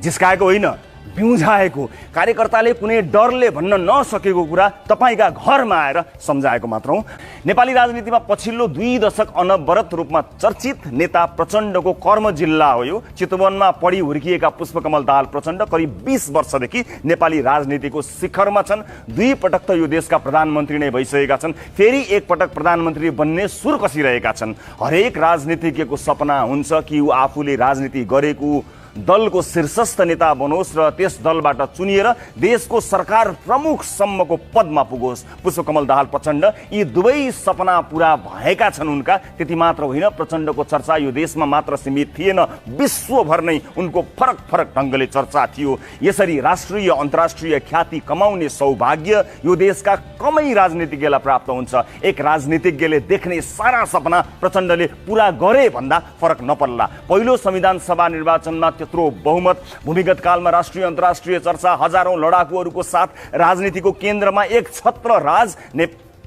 जिस्काएको होइन, बिउझाएको। कार्यकर्ताले कुनै डरले भन्न नसकेको कुरा तपाईँका घरमा आएर सम्झाएको मात्र हो। नेपाली राजनीतिमा पछिल्लो 2 दशक अनवरत रूपमा चर्चित नेता प्रचण्डको कर्म जिल्ला हो यो। चितवनमा पढी हुर्किएका पुष्पकमल दाहाल प्रचण्ड करिब 20 वर्षदेखि नेपाली राजनीतिको शिखरमा छन्। 2 पटक त यो देशका प्रधानमन्त्री नै भइसकेका छन्, फेरि एक पटक प्रधानमन्त्री बन्ने सुर कसिरहेका छन्। हरेक राजनीतिज्ञको सपना हुन्छ कि ऊ आफूले राजनीति गरेको दलको शीर्षस्थ नेता बनोस् र त्यस दलबाट चुनिएर देशको सरकार प्रमुखसम्मको पदमा पुगोस्। पुष्पकमल दाहाल प्रचण्ड यी दुवै सपना पूरा भएका छन् उनका। त्यति मात्र होइन, प्रचण्डको चर्चा यो देशमा मात्र सीमित थिएन, विश्वभर नै उनको फरक फरक ढङ्गले चर्चा थियो। यसरी राष्ट्रिय अन्तर्राष्ट्रिय ख्याति कमाउने सौभाग्य यो देशका कमै राजनीतिज्ञलाई प्राप्त हुन्छ। एक राजनीतिज्ञले देख्ने सारा सपना प्रचण्डले पूरा गरे भन्दा फरक नपर्ला। पहिलो संविधान सभा निर्वाचनमा त्यत्रो बहुमत, भूमिगत कालमा राष्ट्रिय अन्तर्राष्ट्रिय चर्चा, हजारौं लडाकुहरूको साथ राजनीतिको केन्द्रमा एक छत्र राज।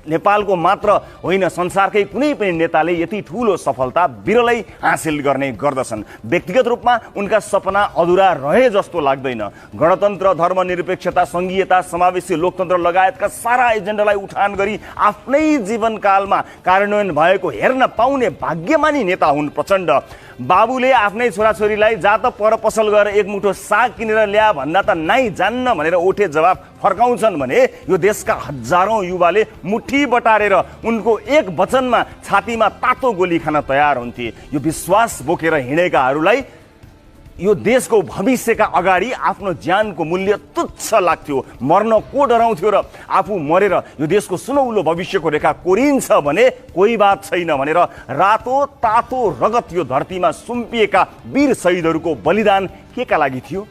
नेपालको मात्र होइन, संसारकै कुनै पनि नेताले यति ठूलो सफलता बिरलै हासिल गर्ने गर्दछन्। व्यक्तिगत रूपमा उनका सपना अधुरा रहे जस्तो लाग्दैन। गणतन्त्र, धर्मनिरपेक्षता, संघीयता, समावेशी लोकतन्त्र लगायतका सारा एजेन्डालाई उठान गरी आफ्नै जीवनकालमा कार्यान्वयन भएको हेर्न पाउने भाग्यमानी नेता हुन् प्रचण्ड। बाबुले आफ्नै छोराछोरीलाई जा त पर पसल गएर एक मुठो साग किनेर ल्या भन्दा त नाइ जान्न भनेर ओठे जवाब फर्काउँछन् भने यो देशका हजारौं युवाले मुठी बटारेर उनको एक वचनमा छातीमा तातो गोली खान तयार हुन्थे। यो विश्वास बोकेर हिँडेकाहरूलाई यो देशको भविष्यका अगाडि आफ्नो ज्यानको मूल्य तुच्छ लाग्थ्यो। मर्न को डराउँथ्यो र आफू मरेर यो देशको सुनौलो भविष्यको रेखा कोरिन्छ भने कोही बात छैन भनेर रातो तातो रगत यो धरतीमा सुम्पिएका वीर शहीदहरूको बलिदान केका लागि थियो?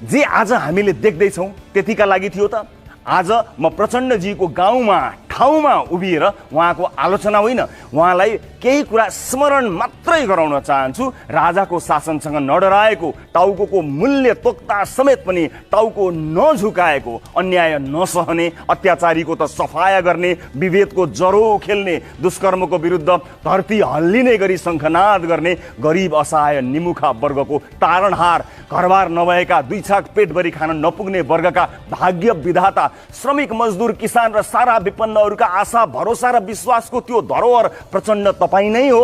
जे आज हामीले देख्दैछौँ त्यतिका लागि थियो त? आज म प्रचण्डजीको गाउँमा ठाउँमा उभिएर उहाँको आलोचना होइन, उहाँलाई केही कुरा स्मरण मात्रै गराउन चाहन्छु। राजाको शासनसँग नडराएको, टाउको मूल्य तोक्दा समेत पनि टाउको नझुकाएको, अन्याय नसहने, अत्याचारीको त सफाया गर्ने, विभेदको जरो खेल्ने, दुष्कर्मको विरुद्ध धरती हल्लिने गरी शङ्खनाद गर्ने, गरिब असहाय निमुखा वर्गको तारणहार, घरबार नभएका दुई छाक पेटभरि खान नपुग्ने वर्गका भाग्य विधाता, श्रमिक मजदुर किसान र सारा विपन्नहरूका आशा भरोसा र विश्वासको त्यो धरोहर प्रचण्ड तपाईँ नै हो।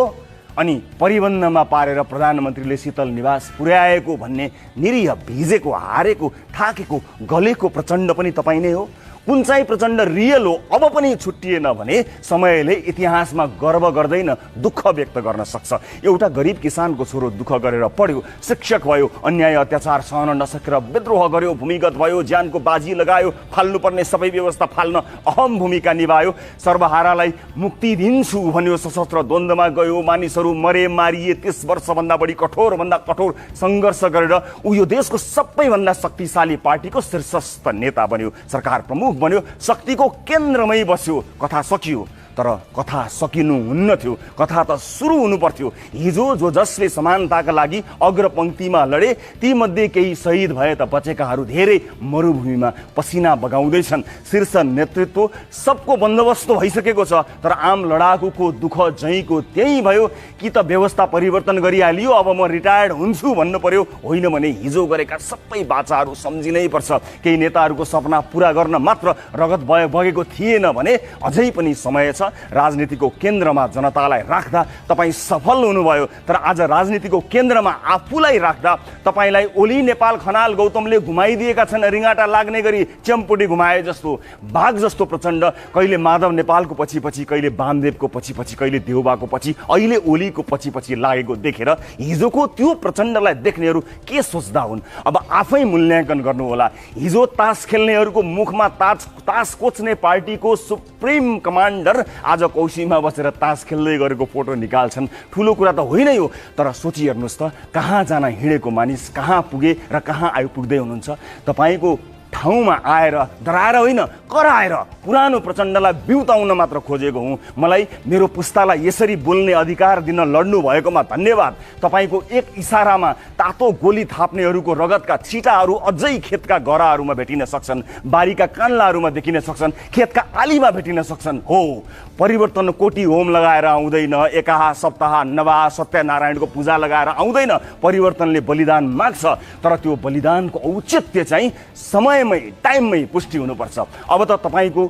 अनि परिबन्धमा पारेर प्रधानमन्त्रीले शीतल निवास पुर्याएको भन्ने निरीह भिजेको, हारेको, थाकेको, गलेको प्रचण्ड पनि तपाईँ नै हो। कुन चाहिँ प्रचण्ड रियल हो अब पनि छुट्टिएन भने समयले इतिहासमा गर्व गर्दैन, दुःख व्यक्त गर्न सक्छ। एउटा गरिब किसानको छोरो दुःख गरेर पढ्यो, शिक्षक भयो, अन्याय अत्याचार सहन नसकेर विद्रोह गर्यो, भूमिगत भयो, ज्यानको बाजी लगायो, फाल्नुपर्ने सबै व्यवस्था फाल्न अहम भूमिका निभायो, सर्वहारालाई मुक्ति दिन्छु भन्यो, सशस्त्र द्वन्द्वमा गयो, मानिसहरू मरे मारिए, 30 वर्षभन्दा बढी कठोरभन्दा कठोर सङ्घर्ष गरेर ऊ यो देशको सबैभन्दा शक्तिशाली पार्टीको शीर्षस्थ नेता बन्यो, सरकार प्रमुख बन्यो, शक्तिको केन्द्रमै बस्यो। कथा सकियो, तर कथा सकिनु हुन्न थियो, कथा त सुरु हुनु पर्थ्यो। हिजो जो जसले समानताका लागि अग्रपङ्क्तिमा लडे, तीमध्ये केही शहीद भए त बचेकाहरू धेरै मरुभूमिमा पसिना बगाउँदैछन्। शीर्ष नेतृत्व सबको बन्दोबस्त भइसकेको छ, तर आम लडाकुको दुःख जहीँको त्यही भयो। कि त व्यवस्था परिवर्तन गरिहालियो, अब म रिटायर्ड हुन्छु भन्नु पर्यो, होइन भने हिजो गरेका सबै बाचाहरू सम्झिनै पर्छ। केही नेताहरूको सपना पुरा गर्न मात्र रगत बगेको थिएन भने अझै पनि समय छ। राजनीतिको केन्द्रमा जनतालाई राख्दा तपाईँ सफल हुनुभयो, तर आज राजनीतिको केन्द्रमा आफूलाई राख्दा तपाईँलाई ओली नेपाल खनाल गौतमले घुमाइदिएका छन्, रिङाटा लाग्ने गरी च्याम्पुटी घुमाए जस्तो। बाघ जस्तो प्रचण्ड कहिले माधव नेपालको पछि पछि, कहिले वामदेवको पछि पछि, कहिले देउबाको पछि, अहिले ओलीको पछि पछि लागेको देखेर हिजोको त्यो प्रचण्डलाई देख्नेहरू के सोच्दा हुन् अब आफै मूल्याङ्कन गर्नुहोला। हिजो तास खेल्नेहरूको मुखमा तास कोच्ने पार्टीको सुप्रिम कमान्डर आज कौशीमा बसेर तास खेल्दै गरेको फोटो निकाल्छन्। ठुलो कुरा त होइन यो, तर सोचिहेर्नुहोस् त, कहाँ जान हिँडेको मानिस कहाँ पुगे र कहाँ आइपुग्दै हुनुहुन्छ। तपाईँको ठाउँमा आएर डराएर होइन, कराएर पुरानो प्रचण्डलाई बिउताउन मात्र खोजेको हुँ। मलाई मेरो पुस्तालाई यसरी बोल्ने अधिकार दिन लड्नु भएकोमा धन्यवाद। तपाईँको एक इसारामा तातो गोली थाप्नेहरूको रगतका छिटाहरू अझै खेतका गराहरूमा भेटिन सक्छन्, बारीका कान्लाहरूमा देखिन सक्छन्, खेतका आलीमा भेटिन सक्छन्। हो, परिवर्तन कोटी होम लगाएर आउँदैन, एकाहा सप्ताह नवाह सत्यनारायणको पूजा लगाएर आउँदैन। परिवर्तनले बलिदान माग्छ, तर त्यो बलिदानको औचित्य चाहिँ समयमै, टाइममै पुष्टि हुनुपर्छ। अब त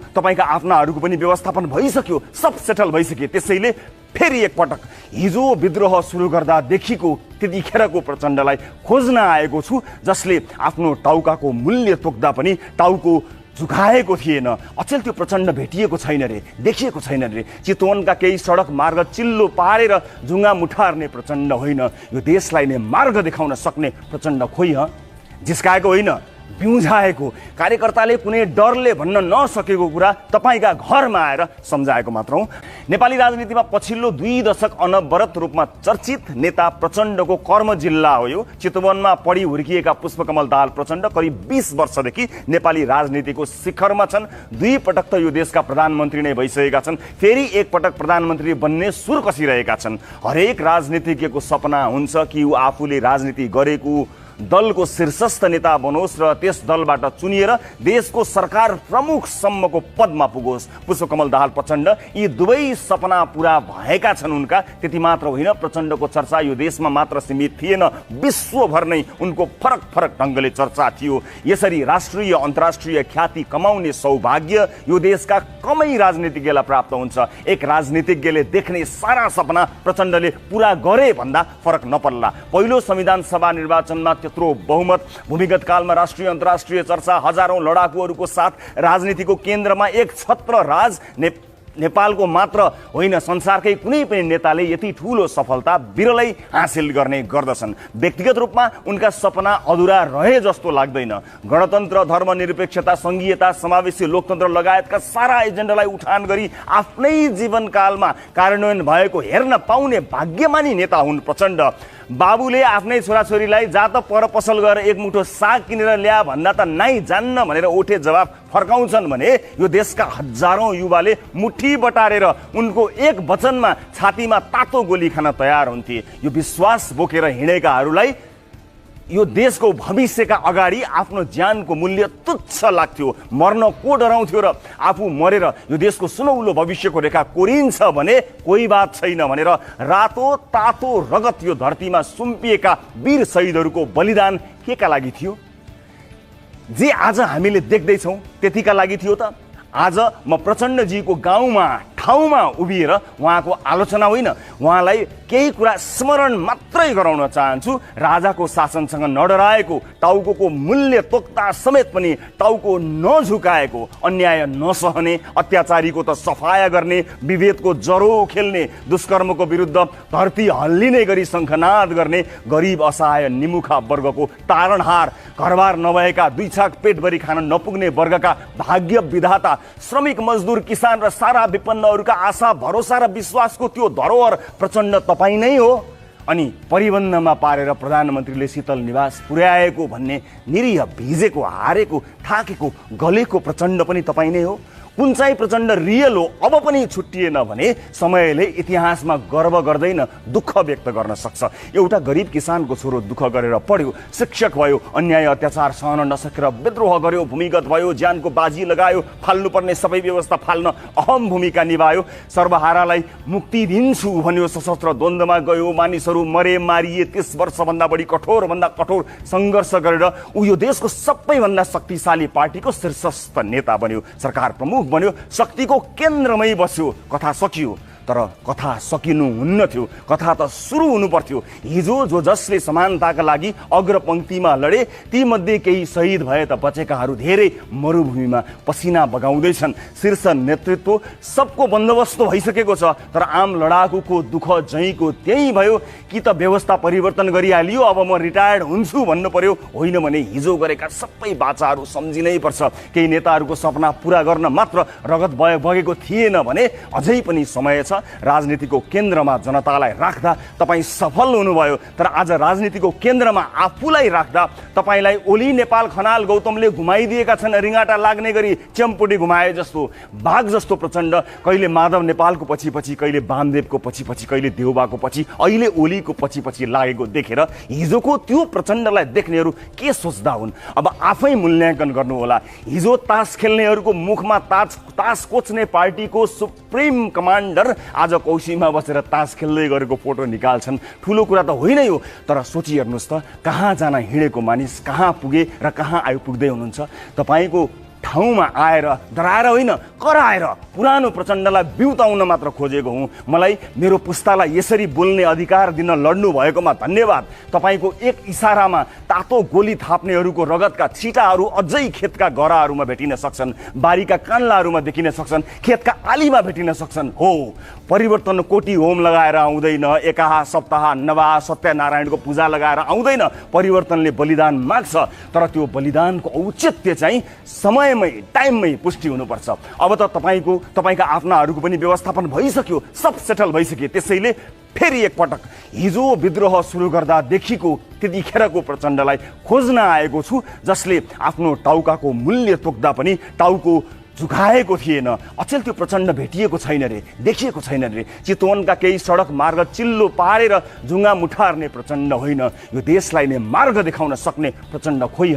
तपाईँका आफ्नाहरूको पनि व्यवस्थापन भइसक्यो, सब सेटल भइसक्यो। त्यसैले फेरि एकपटक हिजो विद्रोह सुरु गर्दादेखिको त्यतिखेरको प्रचण्डलाई खोज्न आएको छु, जसले आफ्नो टाउकाको मूल्य तोक्दा पनि टाउको झुकाएको थिएन। अचेल त्यो प्रचण्ड भेटिएको छैन रे, देखिएको छैन रे। चितवनका केही सडक मार्ग चिल्लो पारेर जुङ्गा मुठार्ने प्रचण्ड होइन, यो देशलाई नै मार्ग देखाउन सक्ने प्रचण्ड खोइ जिस्काएको होइन, बिउझाएको। कार्यकर्ताले कुनै डरले भन्न नसकेको कुरा तपाईँका घरमा आएर सम्झाएको मात्र हो। नेपाली राजनीतिमा पछिल्लो 2 दशक अनवरत रूपमा चर्चित नेता प्रचण्डको कर्म जिल्ला हो यो। चितवनमा पढी हुर्किएका पुष्पकमल दाहाल प्रचण्ड करिब 20 वर्षदेखि नेपाली राजनीतिको शिखरमा छन्। 2 पटक त यो देशका प्रधानमन्त्री नै भइसकेका छन्, फेरि एक पटक प्रधानमन्त्री बन्ने सुर कसिरहेका छन्। हरेक राजनीतिज्ञको सपना हुन्छ कि ऊ आफूले राजनीति गरेको दलको शीर्षस्थ नेता बनोस् र त्यस दलबाट चुनिएर देशको सरकार प्रमुखसम्मको पदमा पुगोस्। पुष्पकमल दाहाल प्रचण्ड यी दुवै सपना पूरा भएका छन् उनका। त्यति मात्र होइन, प्रचण्डको चर्चा यो देशमा मात्र सीमित थिएन, विश्वभर नै उनको फरक फरक ढङ्गले चर्चा थियो। यसरी राष्ट्रिय अन्तर्राष्ट्रिय ख्याति कमाउने सौभाग्य यो देशका कमै राजनीतिज्ञलाई प्राप्त हुन्छ। एक राजनीतिज्ञले देख्ने सारा सपना प्रचण्डले पूरा गरे भन्दा फरक नपर्ला। पहिलो संविधान सभा निर्वाचनमा त्यत्रो बहुमत, भूमिगत कालमा राष्ट्रिय अन्तर्राष्ट्रिय चर्चा, हजारौं लडाकुहरूको साथ राजनीतिको केन्द्रमा एक छत्र राज। नेपालको मात्र होइन, संसारकै कुनै पनि नेताले यति ठूलो सफलता बिरलै हासिल गर्ने गर्दछन्। व्यक्तिगत रूपमा उनका सपना अधुरा रहे जस्तो लाग्दैन। गणतन्त्र, धर्मनिरपेक्षता, संघीयता, समावेशी लोकतन्त्र लगायतका सारा एजेन्डालाई उठान गरी आफ्नै जीवनकालमा कार्यान्वयन भएको हेर्न पाउने भाग्यमानी नेता हुन् प्रचण्ड। बाबुले आफ्नै छोराछोरीलाई जा त पर पसल गएर एक मुठो साग किनेर ल्या भन्दा त नाइ जान्न भनेर ओठे जवाफ फर्काउँछन् भने यो देशका हजारौं युवाले मुठी बटारेर उनको एक वचनमा छातीमा तातो गोली खान तयार हुन्थे। यो विश्वास बोकेर हिँडेकाहरूलाई यो देशको भविष्यका अगाडि आफ्नो ज्यानको मूल्य तुच्छ लाग्थ्यो। मर्न को डराउँथ्यो र आफू मरेर यो देशको सुनौलो भविष्यको रेखा कोरिन्छ भने कोही बात छैन भनेर रातो तातो रगत यो धरतीमा सुम्पिएका वीर शहीदहरूको बलिदान केका लागि थियो? जे आज हामीले देख्दैछौँ त्यतिका लागि थियो त? आज म प्रचण्डजीको गाउँमा ठाउँमा उभिएर उहाँको आलोचना होइन, उहाँलाई केही कुरा स्मरण मात्रै गराउन चाहन्छु। राजाको शासनसँग नडराएको, टाउको मूल्य तोक्दा समेत पनि टाउको नझुकाएको, अन्याय नसहने, अत्याचारीको त सफाया गर्ने, विभेदको जरो खेल्ने, दुष्कर्मको विरुद्ध धरती हल्लिने गरी शङ्खनाद गर्ने, गरिब असहाय निमुखा वर्गको तारणहार, घरबार नभएका दुई छाक पेटभरि खान नपुग्ने वर्गका भाग्य विधाता, श्रमिक मजदुर किसान र सारा विपन्नहरूका आशा भरोसा र विश्वासको त्यो धरोहर प्रचण्ड तपाईँ नै हो। अनि परिबन्धमा पारेर प्रधानमन्त्रीले शीतल निवास पुर्याएको भन्ने निरीह भिजेको हारेको थाकेको गलेको प्रचण्ड पनि तपाईँ नै हो। कुन चाहिँ प्रचण्ड रियल हो अब पनि छुट्टिएन भने समयले इतिहासमा गर्व गर्दैन दुःख व्यक्त गर्न सक्छ। एउटा गरिब किसानको छोरो दुःख गरेर पढ्यो, शिक्षक भयो, अन्याय अत्याचार सहन नसकेर विद्रोह गर्यो, भूमिगत भयो, ज्यानको बाजी लगायो, फाल्नुपर्ने सबै व्यवस्था फाल्न अहम भूमिका निभायो, सर्वहारालाई मुक्ति दिन्छु भन्यो, सशस्त्र द्वन्द्वमा गयो, मानिसहरू मरे मारिए, 30 वर्षभन्दा बढी कठोरभन्दा कठोर सङ्घर्ष गरेर ऊ यो देशको सबैभन्दा शक्तिशाली पार्टीको शीर्षस्थ नेता बन्यो, सरकार प्रमुख बन्यो, शक्तिको केन्द्रमै बस्यो। कथा सकियो, तर कथा सकिनु हुन्न थियो, कथा त सुरु हुनु पर्थ्यो। हिजो जो जसले समानताका लागि अग्रपङ्क्तिमा लडे ती मध्ये केही शहीद भए त बचेकाहरू धेरै मरुभूमिमा पसिना बगाउँदैछन्। शीर्ष नेतृत्व सबको बन्दोबस्त भइसकेको छ, तर आम लडाकुको दुःख जहीँको त्यही भयो। कि त व्यवस्था परिवर्तन गरिहालियो, अब म रिटायर्ड हुन्छु भन्नु पर्यो, होइन भने हिजो गरेका सबै बाचाहरू सम्झिनै पर्छ। केही नेताहरूको सपना पुरा गर्न मात्र रगत बगेको थिएन भने अझै पनि समय छ। राजनीतिको केन्द्रमा जनतालाई राख्दा तपाईँ सफल हुनुभयो, तर आज राजनीतिको केन्द्रमा आफूलाई राख्दा तपाईँलाई ओली नेपाल खनाल गौतमले घुमाइदिएका छन्। रिङाटा लाग्ने गरी च्याम्पुटी घुमाए जस्तो, बाघ जस्तो प्रचण्ड कहिले माधव नेपालको पछि पछि, कहिले वामदेवको पछि पछि, कहिले देउबाको पछि, अहिले ओलीको पछि पछि लागेको देखेर हिजोको त्यो प्रचण्डलाई देख्नेहरू के सोच्दा हुन्? अब आफै मूल्याङ्कन गर्नुहोला। हिजो तास खेल्नेहरूको मुखमा तास कोच्ने पार्टीको सुप्रिम कमान्डर आज कौशीमा बसेर तास खेल्दै गरेको फोटो निकाल्छन्। ठुलो कुरा त होइन यो, तर सोचिहेर्नुहोस् त, कहाँ जान हिँडेको मानिस कहाँ पुगे र कहाँ आइपुग्दै हुनुहुन्छ। तपाईँको ठाउँमा आएर डराएर होइन, कराएर पुरानो प्रचण्डलाई बिउताउन मात्र खोजेको हुँ। मलाई मेरो पुस्तालाई यसरी बोल्ने अधिकार दिन लड्नु भएकोमा धन्यवाद। तपाईँको एक इसारामा तातो गोली थाप्नेहरूको रगतका छिटाहरू अझै खेतका गराहरूमा भेटिन सक्छन्, बारीका कान्लाहरूमा देखिन सक्छन्, खेतका आलीमा भेटिन सक्छन्। हो, परिवर्तन कोटी होम लगाएर आउँदैन, एकाहा सप्ताह नवाह सत्यनारायणको पूजा लगाएर आउँदैन। परिवर्तनले बलिदान माग्छ, तर त्यो बलिदानको औचित्य चाहिँ समयमै टाइममै पुष्टि हुनुपर्छ। अब त तपाईँका आफ्नाहरूको पनि व्यवस्थापन भइसक्यो, सब सेटल भइसक्यो। त्यसैले फेरि एकपटक हिजो विद्रोह सुरु गर्दादेखिको त्यतिखेरको प्रचण्डलाई खोज्न आएको छु, जसले आफ्नो टाउकाको मूल्य तोक्दा पनि टाउको झुकाएको थिएन। अचेल त्यो प्रचण्ड भेटिएको छैन रे, देखिएको छैन रे। चितवनका केही सडक मार्ग चिल्लो पारेर जुङ्गा मुठार्ने प्रचण्ड होइन, यो देशलाई नै मार्ग देखाउन सक्ने प्रचण्ड खोइ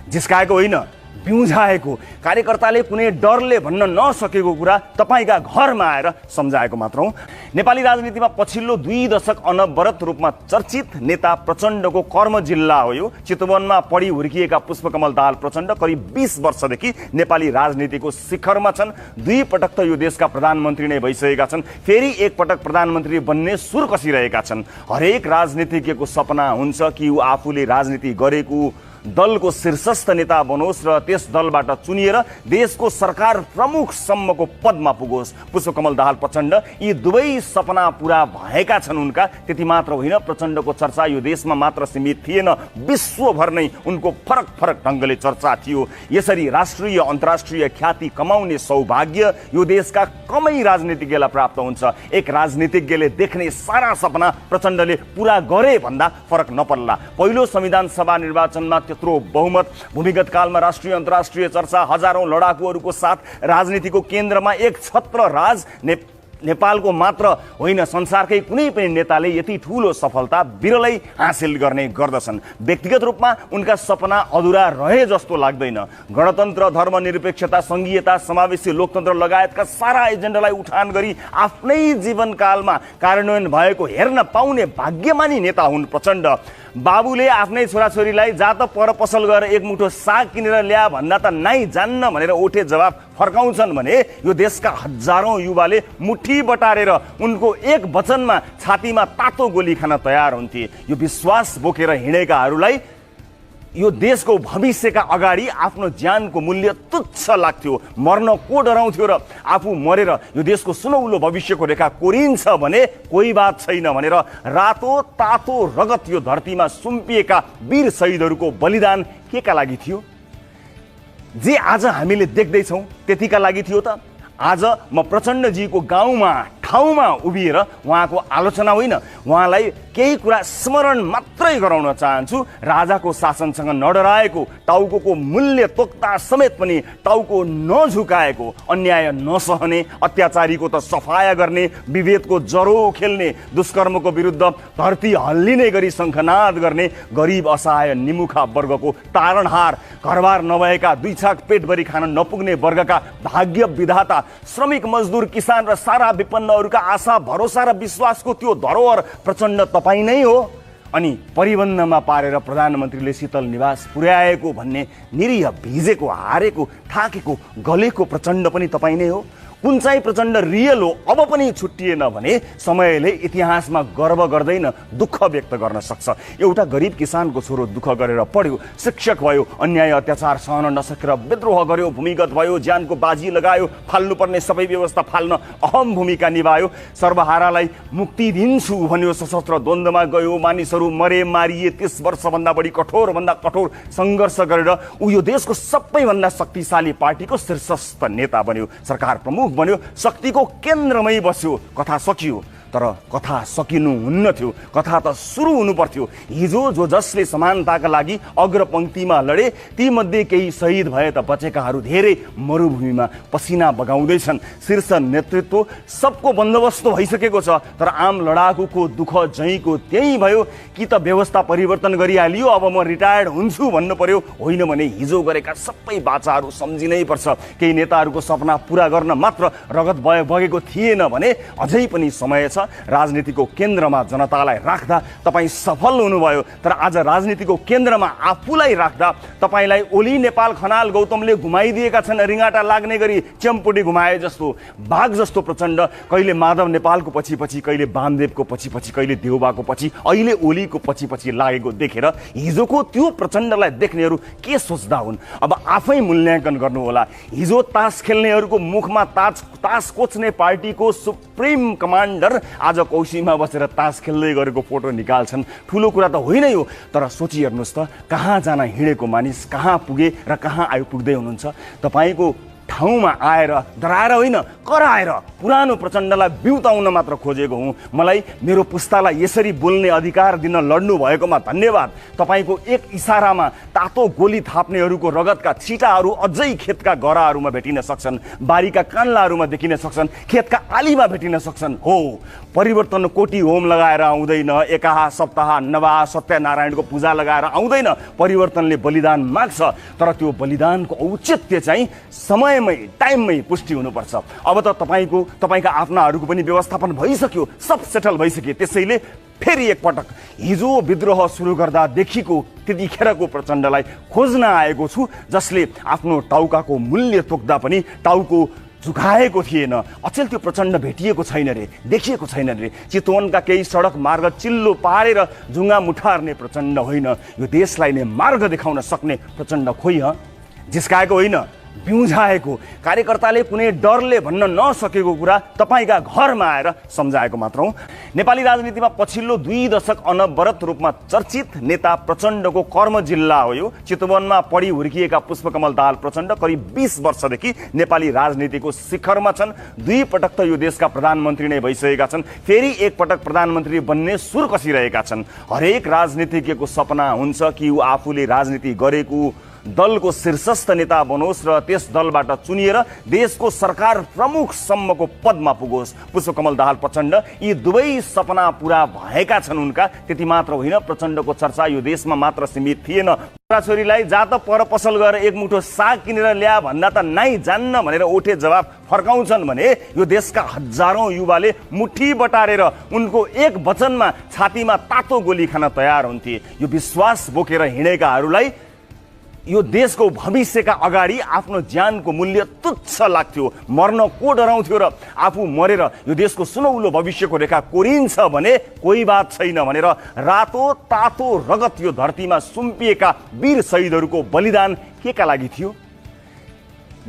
जिस्काएको होइन, बिउझाएको। कार्यकर्ताले कुनै डरले भन्न नसकेको कुरा तपाईँका घरमा आएर सम्झाएको मात्र हो। नेपाली राजनीतिमा पछिल्लो 2 दशक अनवरत रूपमा चर्चित नेता प्रचण्डको कर्म जिल्ला हो यो। चितवनमा पढी हुर्किएका पुष्पकमल दाहाल प्रचण्ड करिब 20 वर्षदेखि नेपाली राजनीतिको शिखरमा छन्। 2 पटक त यो देशका प्रधानमन्त्री नै भइसकेका छन्, फेरि एक पटक प्रधानमन्त्री बन्ने सुर कसिरहेका छन्। हरेक राजनीतिज्ञको सपना हुन्छ कि ऊ आफूले राजनीति गरेको दलको शीर्षस्थ नेता बनोस् र त्यस दलबाट चुनिएर देशको सरकार प्रमुखसम्मको पदमा पुगोस्। पुष्पकमल दाहाल प्रचण्ड यी दुवै सपना पूरा भएका छन् उनका। त्यति मात्र होइन, प्रचण्डको चर्चा यो देशमा मात्र सीमित थिएन, विश्वभर नै उनको फरक फरक ढङ्गले चर्चा थियो। यसरी राष्ट्रिय अन्तर्राष्ट्रिय ख्याति कमाउने सौभाग्य यो देशका कमै राजनीतिज्ञलाई प्राप्त हुन्छ। एक राजनीतिज्ञले देख्ने सारा सपना प्रचण्डले पूरा गरे भन्दा फरक नपर्ला। पहिलो संविधान सभा निर्वाचनमा त्यत्रो बहुमत, भूमिगत कालमा राष्ट्रिय अन्तर्राष्ट्रिय चर्चा, हजारौं लडाकुहरूको साथ राजनीतिको केन्द्रमा एक छत्र राज, नेपालको मात्र होइन संसारकै कुनै पनि नेताले यति ठूलो सफलता बिरलै हासिल गर्ने गर्दछन्। व्यक्तिगत रूपमा उनका सपना अधुरा रहे जस्तो लाग्दैन। गणतन्त्र, धर्मनिरपेक्षता, संघीयता, समावेशी लोकतन्त्र लगायतका सारा एजेन्डालाई उठान गरी आफ्नै जीवनकालमा कार्यान्वयन भएको हेर्न पाउने भाग्यमानी नेता हुन् प्रचण्ड। बाबुले आफ्नै छोराछोरीलाई जा त पर पसल गएर एक मुठो साग किनेर ल्या भन्दा त नाइ जान्न भनेर ओठे जवाब फर्काउँछन् भने यो देशका हजारौं युवाले मुठी बटारेर उनको एक वचनमा छातीमा तातो गोली खान तयार हुन्थे। यो विश्वास बोकेर हिँडेकाहरूलाई यो देशको भविष्यका अगाडि आफ्नो ज्यानको मूल्य तुच्छ लाग्थ्यो। मर्न को डराउँथ्यो र आफू मरेर यो देशको सुनौलो भविष्यको रेखा कोरिन्छ भने कोही बात छैन भनेर रातो तातो रगत यो धरतीमा सुम्पिएका वीर शहीदहरूको बलिदान केका लागि थियो? जे आज हामीले देख्दैछौँ त्यतिका लागि थियो त? आज म प्रचण्डजीको गाउँमा ठाउँमा उभिएर उहाँको आलोचना होइन, उहाँलाई केही कुरा स्मरण मात्रै गराउन चाहन्छु। राजाको शासनसँग नडराएको, टाउको मूल्य तोक्दा समेत पनि टाउको नझुकाएको, अन्याय नसहने, अत्याचारीको त सफाया गर्ने, विभेदको जरो खेल्ने, दुष्कर्मको विरुद्ध धरती हल्लिने गरी शङ्खनाद गर्ने, गरिब असहाय निमुखा वर्गको तारणहार, घरबार नभएका दुई छाक पेटभरि खान नपुग्ने वर्गका भाग्य विधाता, श्रमिक मजदुर, किसान र सारा विपन्नहरूका आशा भरोसा र विश्वासको त्यो धरोहर प्रचण्ड तपाईँ नै हो। अनि परिबन्धमा पारेर प्रधानमन्त्रीले शीतल निवास पुर्याएको भन्ने निरीह भिजेको, हारेको, थाकेको, गलेको प्रचण्ड पनि तपाईँ नै हो। कुन चाहिँ प्रचण्ड रियल हो अब पनि छुट्टिएन भने समयले इतिहासमा गर्व गर्दैन, दुःख व्यक्त गर्न सक्छ। एउटा गरिब किसानको छोरो दुःख गरेर पढ्यो, शिक्षक भयो, अन्याय अत्याचार सहन नसकेर विद्रोह गर्यो, भूमिगत भयो, ज्यानको बाजी लगायो, फाल्नुपर्ने सबै व्यवस्था फाल्न अहम भूमिका निभायो, सर्वहारालाई मुक्ति दिन्छु भन्यो, सशस्त्र द्वन्द्वमा गयो, मानिसहरू मरे मारिए, 30 वर्षभन्दा बढी कठोरभन्दा कठोर सङ्घर्ष गरेर ऊ यो देशको सबैभन्दा शक्तिशाली पार्टीको शीर्षस्थ नेता बन्यो, सरकार प्रमुख बन्यो, शक्तिको केन्द्रमै बस्यो। कथा सकियो, तर कथा सकिनु हुन्न थियो, कथा त सुरु हुनु पर्थ्यो। हिजो जो जसले समानताका लागि अग्रपङ्क्तिमा लडे ती मध्ये केही शहीद भए त बचेकाहरू धेरै मरुभूमिमा पसिना बगाउँदैछन्। शीर्ष नेतृत्व सबको बन्दोबस्त भइसकेको छ, तर आम लडाकुको दुःख जहीँको त्यही भयो। कि त व्यवस्था परिवर्तन गरिहालियो, अब म रिटायर्ड हुन्छु भन्नु पर्यो, होइन भने हिजो गरेका सबै बाचाहरू सम्झिनै पर्छ। केही नेताहरूको सपना पूरा गर्न मात्र रगत बगेको थिएन भने अझै पनि समय छ। राजनीतिको केन्द्रमा जनतालाई राख्दा तपाईँ सफल हुनुभयो, तर आज राजनीतिको केन्द्रमा आफूलाई राख्दा तपाईँलाई ओली नेपाल खनाल गौतमले घुमाइदिएका छन्, रिङाटा लाग्ने गरी च्याम्पुटी घुमाए जस्तो। बाघ जस्तो प्रचण्ड कहिले माधव नेपालको पछि पछि, कहिले वामदेवको पछि पछि, कहिले देउबाको पछि, अहिले ओलीको पछि पछि लागेको देखेर हिजोको त्यो प्रचण्डलाई देख्नेहरू के सोच्दा हुन्? अब आफै मूल्याङ्कन गर्नुहोला। हिजो तास खेल्नेहरूको मुखमा तास कोच्ने पार्टीको सुप्रिम कमान्डर आज कौशीमा बसेर तास खेल्दै गरेको फोटो निकाल्छन्। ठुलो कुरा त होइन यो, तर सोची हेर्नुहोस् त, कहाँ जान हिँडेको मानिस कहाँ पुगे र कहाँ आइपुग्दै हुनुहुन्छ। तपाईँको ठाउँमा आएर डराएर होइन, कराएर पुरानो प्रचण्डलाई बिउताउन मात्र खोजेको हुँ। मलाई मेरो पुस्तालाई यसरी बोल्ने अधिकार दिन लड्नु भएकोमा धन्यवाद। तपाईँको एक इसारामा तातो गोली थाप्नेहरूको रगतका छिटाहरू अझै खेतका गराहरूमा भेटिन सक्छन्, बारीका कान्लाहरूमा देखिन सक्छन्, खेतका आलीमा भेटिन सक्छन्। हो, परिवर्तन कोटी होम लगाएर आउँदैन, एकाहा सप्ताह नवाह सत्यनारायणको पूजा लगाएर आउँदैन। परिवर्तनले बलिदान माग्छ, तर त्यो बलिदानको औचित्य चाहिँ समयमै टाइममै पुष्टि हुनुपर्छ। अब त तपाईँका आफ्नाहरूको पनि व्यवस्थापन भइसक्यो, सब सेटल भइसक्यो। त्यसैले फेरि एकपटक हिजो विद्रोह सुरु गर्दादेखिको त्यतिखेरको प्रचण्डलाई खोज्न आएको छु, जसले आफ्नो टाउकाको मूल्य तोक्दा पनि टाउको झुकाएको थिएन। अचेल त्यो प्रचण्ड भेटिएको छैन रे, देखिएको छैन रे। चितवनका केही सडक मार्ग चिल्लो पारेर जुङ्गा मुठार्ने प्रचण्ड होइन, यो देशलाई नै मार्ग देखाउन सक्ने प्रचण्ड खोइ जिस्काएको होइन, बिउझाएको। कार्यकर्ताले कुनै डरले भन्न नसकेको कुरा तपाईँका घरमा आएर सम्झाएको मात्र हो। नेपाली राजनीतिमा पछिल्लो 2 दशक अनवरत रूपमा चर्चित नेता प्रचण्डको कर्म जिल्ला हो यो। चितवनमा पढी हुर्किएका पुष्पकमल दाहाल प्रचण्ड करिब 20 वर्षदेखि नेपाली राजनीतिको शिखरमा छन्। 2 पटक त यो देशका प्रधानमन्त्री नै भइसकेका छन्, फेरि एक पटक प्रधानमन्त्री बन्ने सुर कसिरहेका छन्। हरेक राजनीतिज्ञको सपना हुन्छ कि ऊ आफूले राजनीति गरेको दलको शीर्षस्थ नेता बनोस् र त्यस दलबाट चुनिएर देशको सरकार प्रमुखसम्मको पदमा पुगोस्। पुष्पकमल दाहाल प्रचण्ड यी दुवै सपना पूरा भएका छन् उनका। त्यति मात्र होइन, प्रचण्डको चर्चा यो देशमा मात्र सीमित थिएन। छोराछोरीलाई जा त पर पसल गएर एक मुठो साग किनेर ल्या भन्दा त नाइ जान्न भनेर ओठे जवाब फर्काउँछन् भने यो देशका हजारौं युवाले मुठी बटारेर उनको एक वचनमा छातीमा तातो गोली खान तयार हुन्थे। यो विश्वास बोकेर हिँडेकाहरूलाई यो देशको भविष्यका अगाडि आफ्नो ज्यानको मूल्य तुच्छ लाग्थ्यो। मर्न को डराउँथ्यो र आफू मरेर यो देशको सुनौलो भविष्यको रेखा कोरिन्छ भने कोही बात छैन भनेर रातो तातो रगत यो धरतीमा सुम्पिएका वीर शहीदहरूको बलिदान केका लागि थियो?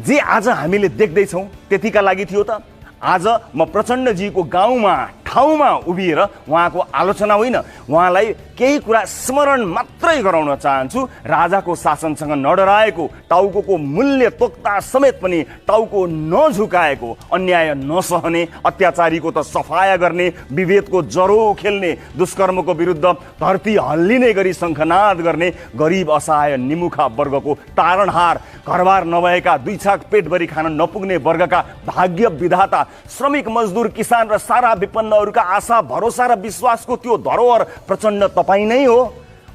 जे आज हामीले देख्दैछौँ त्यतिका लागि थियो त? आज म प्रचण्डजीको गाउँमा ठाउँमा उभिएर उहाँको आलोचना होइन, उहाँलाई केही कुरा स्मरण मात्रै गराउन चाहन्छु। राजाको शासनसँग नडराएको, टाउको मूल्य तोक्दा समेत पनि टाउको नझुकाएको, अन्याय नसहने, अत्याचारीको त सफाया गर्ने, विभेदको जरो खेल्ने, दुष्कर्मको विरुद्ध धरती हल्लिने गरी शङ्खनाद गर्ने, गरिब असहाय निमुखा वर्गको तारणहार, घरबार नभएका 2 छाक पेटभरि खान नपुग्ने वर्गका भाग्य विधाता, श्रमिक मजदुर, किसान र सारा विपन्नहरूका आशा भरोसा र विश्वासको त्यो धरोहर प्रचण्ड तपाईँ नै हो।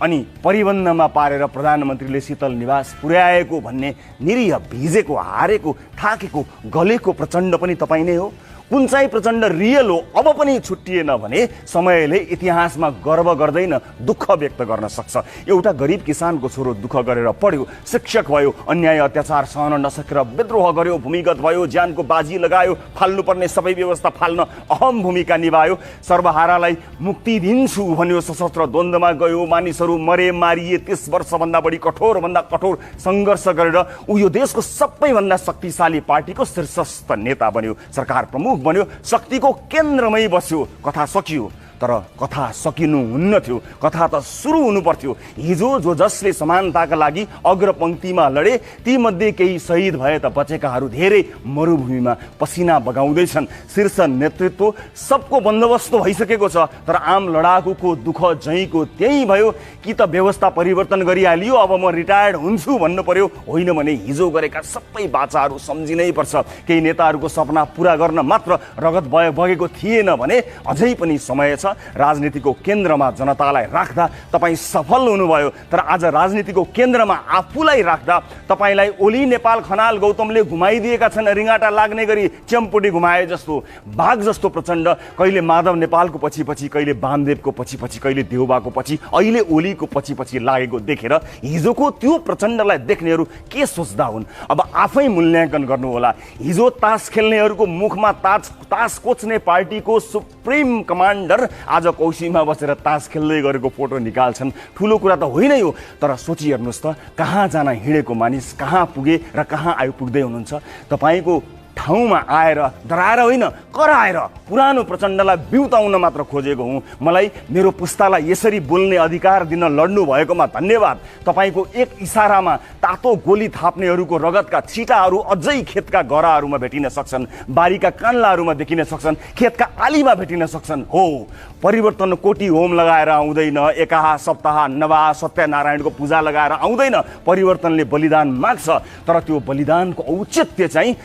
अनि परिबन्धमा पारेर प्रधानमन्त्रीले शीतल निवास पुर्याएको भन्ने निरीह भिजेको, हारेको, थाकेको, गलेको प्रचण्ड पनि तपाईँ नै हो। कुन चाहिँ प्रचण्ड रियल हो अब पनि छुट्टिएन भने समयले इतिहासमा गर्व गर्दैन दुःख व्यक्त गर्न सक्छ। एउटा गरिब किसानको छोरो दुःख गरेर पढ्यो, शिक्षक भयो, अन्याय अत्याचार सहन नसकेर विद्रोह गर्यो, भूमिगत भयो, ज्यानको बाजी लगायो, फाल्नुपर्ने सबै व्यवस्था फाल्न अहम भूमिका निभायो, सर्वहारालाई मुक्ति दिन्छु भन्यो, सशस्त्र द्वन्द्वमा गयो, मानिसहरू मरे, मारिए, 30 वर्षभन्दा बढी कठोरभन्दा कठोर सङ्घर्ष गरेर ऊ यो देशको सबैभन्दा शक्तिशाली पार्टीको शीर्षस्थ नेता बन्यो, सरकार प्रमुख बन्यो, शक्तिको केन्द्रमै बस्यो। कथा सकियो, तर कथा सकिनु हुन्न थियो, कथा त सुरु हुनु पर्थ्यो। हिजो जो जसले समानताका लागि अग्रपङ्क्तिमा लडे ती मध्ये केही शहीद भए त बचेकाहरू धेरै मरुभूमिमा पसिना बगाउँदैछन्। शीर्ष नेतृत्व सबको बन्दोबस्त भइसकेको छ, तर आम लडाकुको दुःख जहीँको त्यही भयो। कि त व्यवस्था परिवर्तन गरिहालियो, अब म रिटायर्ड हुन्छु भन्नु पर्यो, होइन भने हिजो गरेका सबै बाचाहरू सम्झिनै पर्छ। केही नेताहरूको सपना पूरा गर्न मात्र रगत बगेको थिएन भने अझै पनि समय छ। राजनीतिको केन्द्रमा जनतालाई राख्दा तपाईँ सफल हुनुभयो, तर आज राजनीतिको केन्द्रमा आफूलाई राख्दा तपाईँलाई ओली नेपाल खनाल गौतमले घुमाइदिएका छन्। रिङाटा लाग्ने गरी चम्पुटी घुमाए जस्तो, बाघ जस्तो प्रचण्ड कहिले माधव नेपालको पछि पछि, कहिले वामदेवको पछि पछि, कहिले देउबाको पछि, अहिले ओलीको पछि पछि लागेको देखेर हिजोको त्यो प्रचण्डलाई देख्नेहरू के सोच्दा हुन्? अब आफै मूल्याङ्कन गर्नुहोला। हिजो तास खेल्नेहरूको मुखमा तास कोच्ने पार्टीको सुप्रिम कमान्डर आज कौशीमा बसेर तास खेल्दै गरेको फोटो निकाल्छन्। ठुलो कुरा त होइन यो, तर सोची हेर्नुहोस् त, कहाँ जान हिँडेको मानिस कहाँ पुगे र कहाँ आइपुग्दै हुनुहुन्छ। तपाईँको ठाउँमा आएर डराएर होइन, कराएर पुरानो प्रचण्डलाई बिउताउन मात्र खोजेको हुँ। मलाई मेरो पुस्तालाई यसरी बोल्ने अधिकार दिन लड्नु भएकोमा धन्यवाद। तपाईँको एक इसारामा तातो गोली थाप्नेहरूको रगतका छिटाहरू अझै खेतका गराहरूमा भेटिन सक्छन्, बारीका कान्लाहरूमा देखिन सक्छन्, खेतका आलीमा भेटिन सक्छन्। हो, परिवर्तन कोटी होम लगाएर आउँदैन, एकाहा सप्ताह नवाह सत्यनारायणको पूजा लगाएर आउँदैन। परिवर्तनले बलिदान माग्छ, तर त्यो बलिदानको औचित्य चाहिँ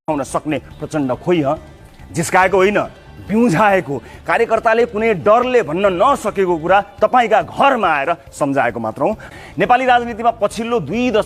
आउन सक्ने प्रचण्ड खोइ जिस्काएको होइन, बिउझाएको। कार्यकर्ताले कुनै डरले भन्न नसकेको कुरा तपाईँका घरमा आएर सम्झाएको मात्र हो। नेपाली राजनीतिमा पछिल्लो 2 दशक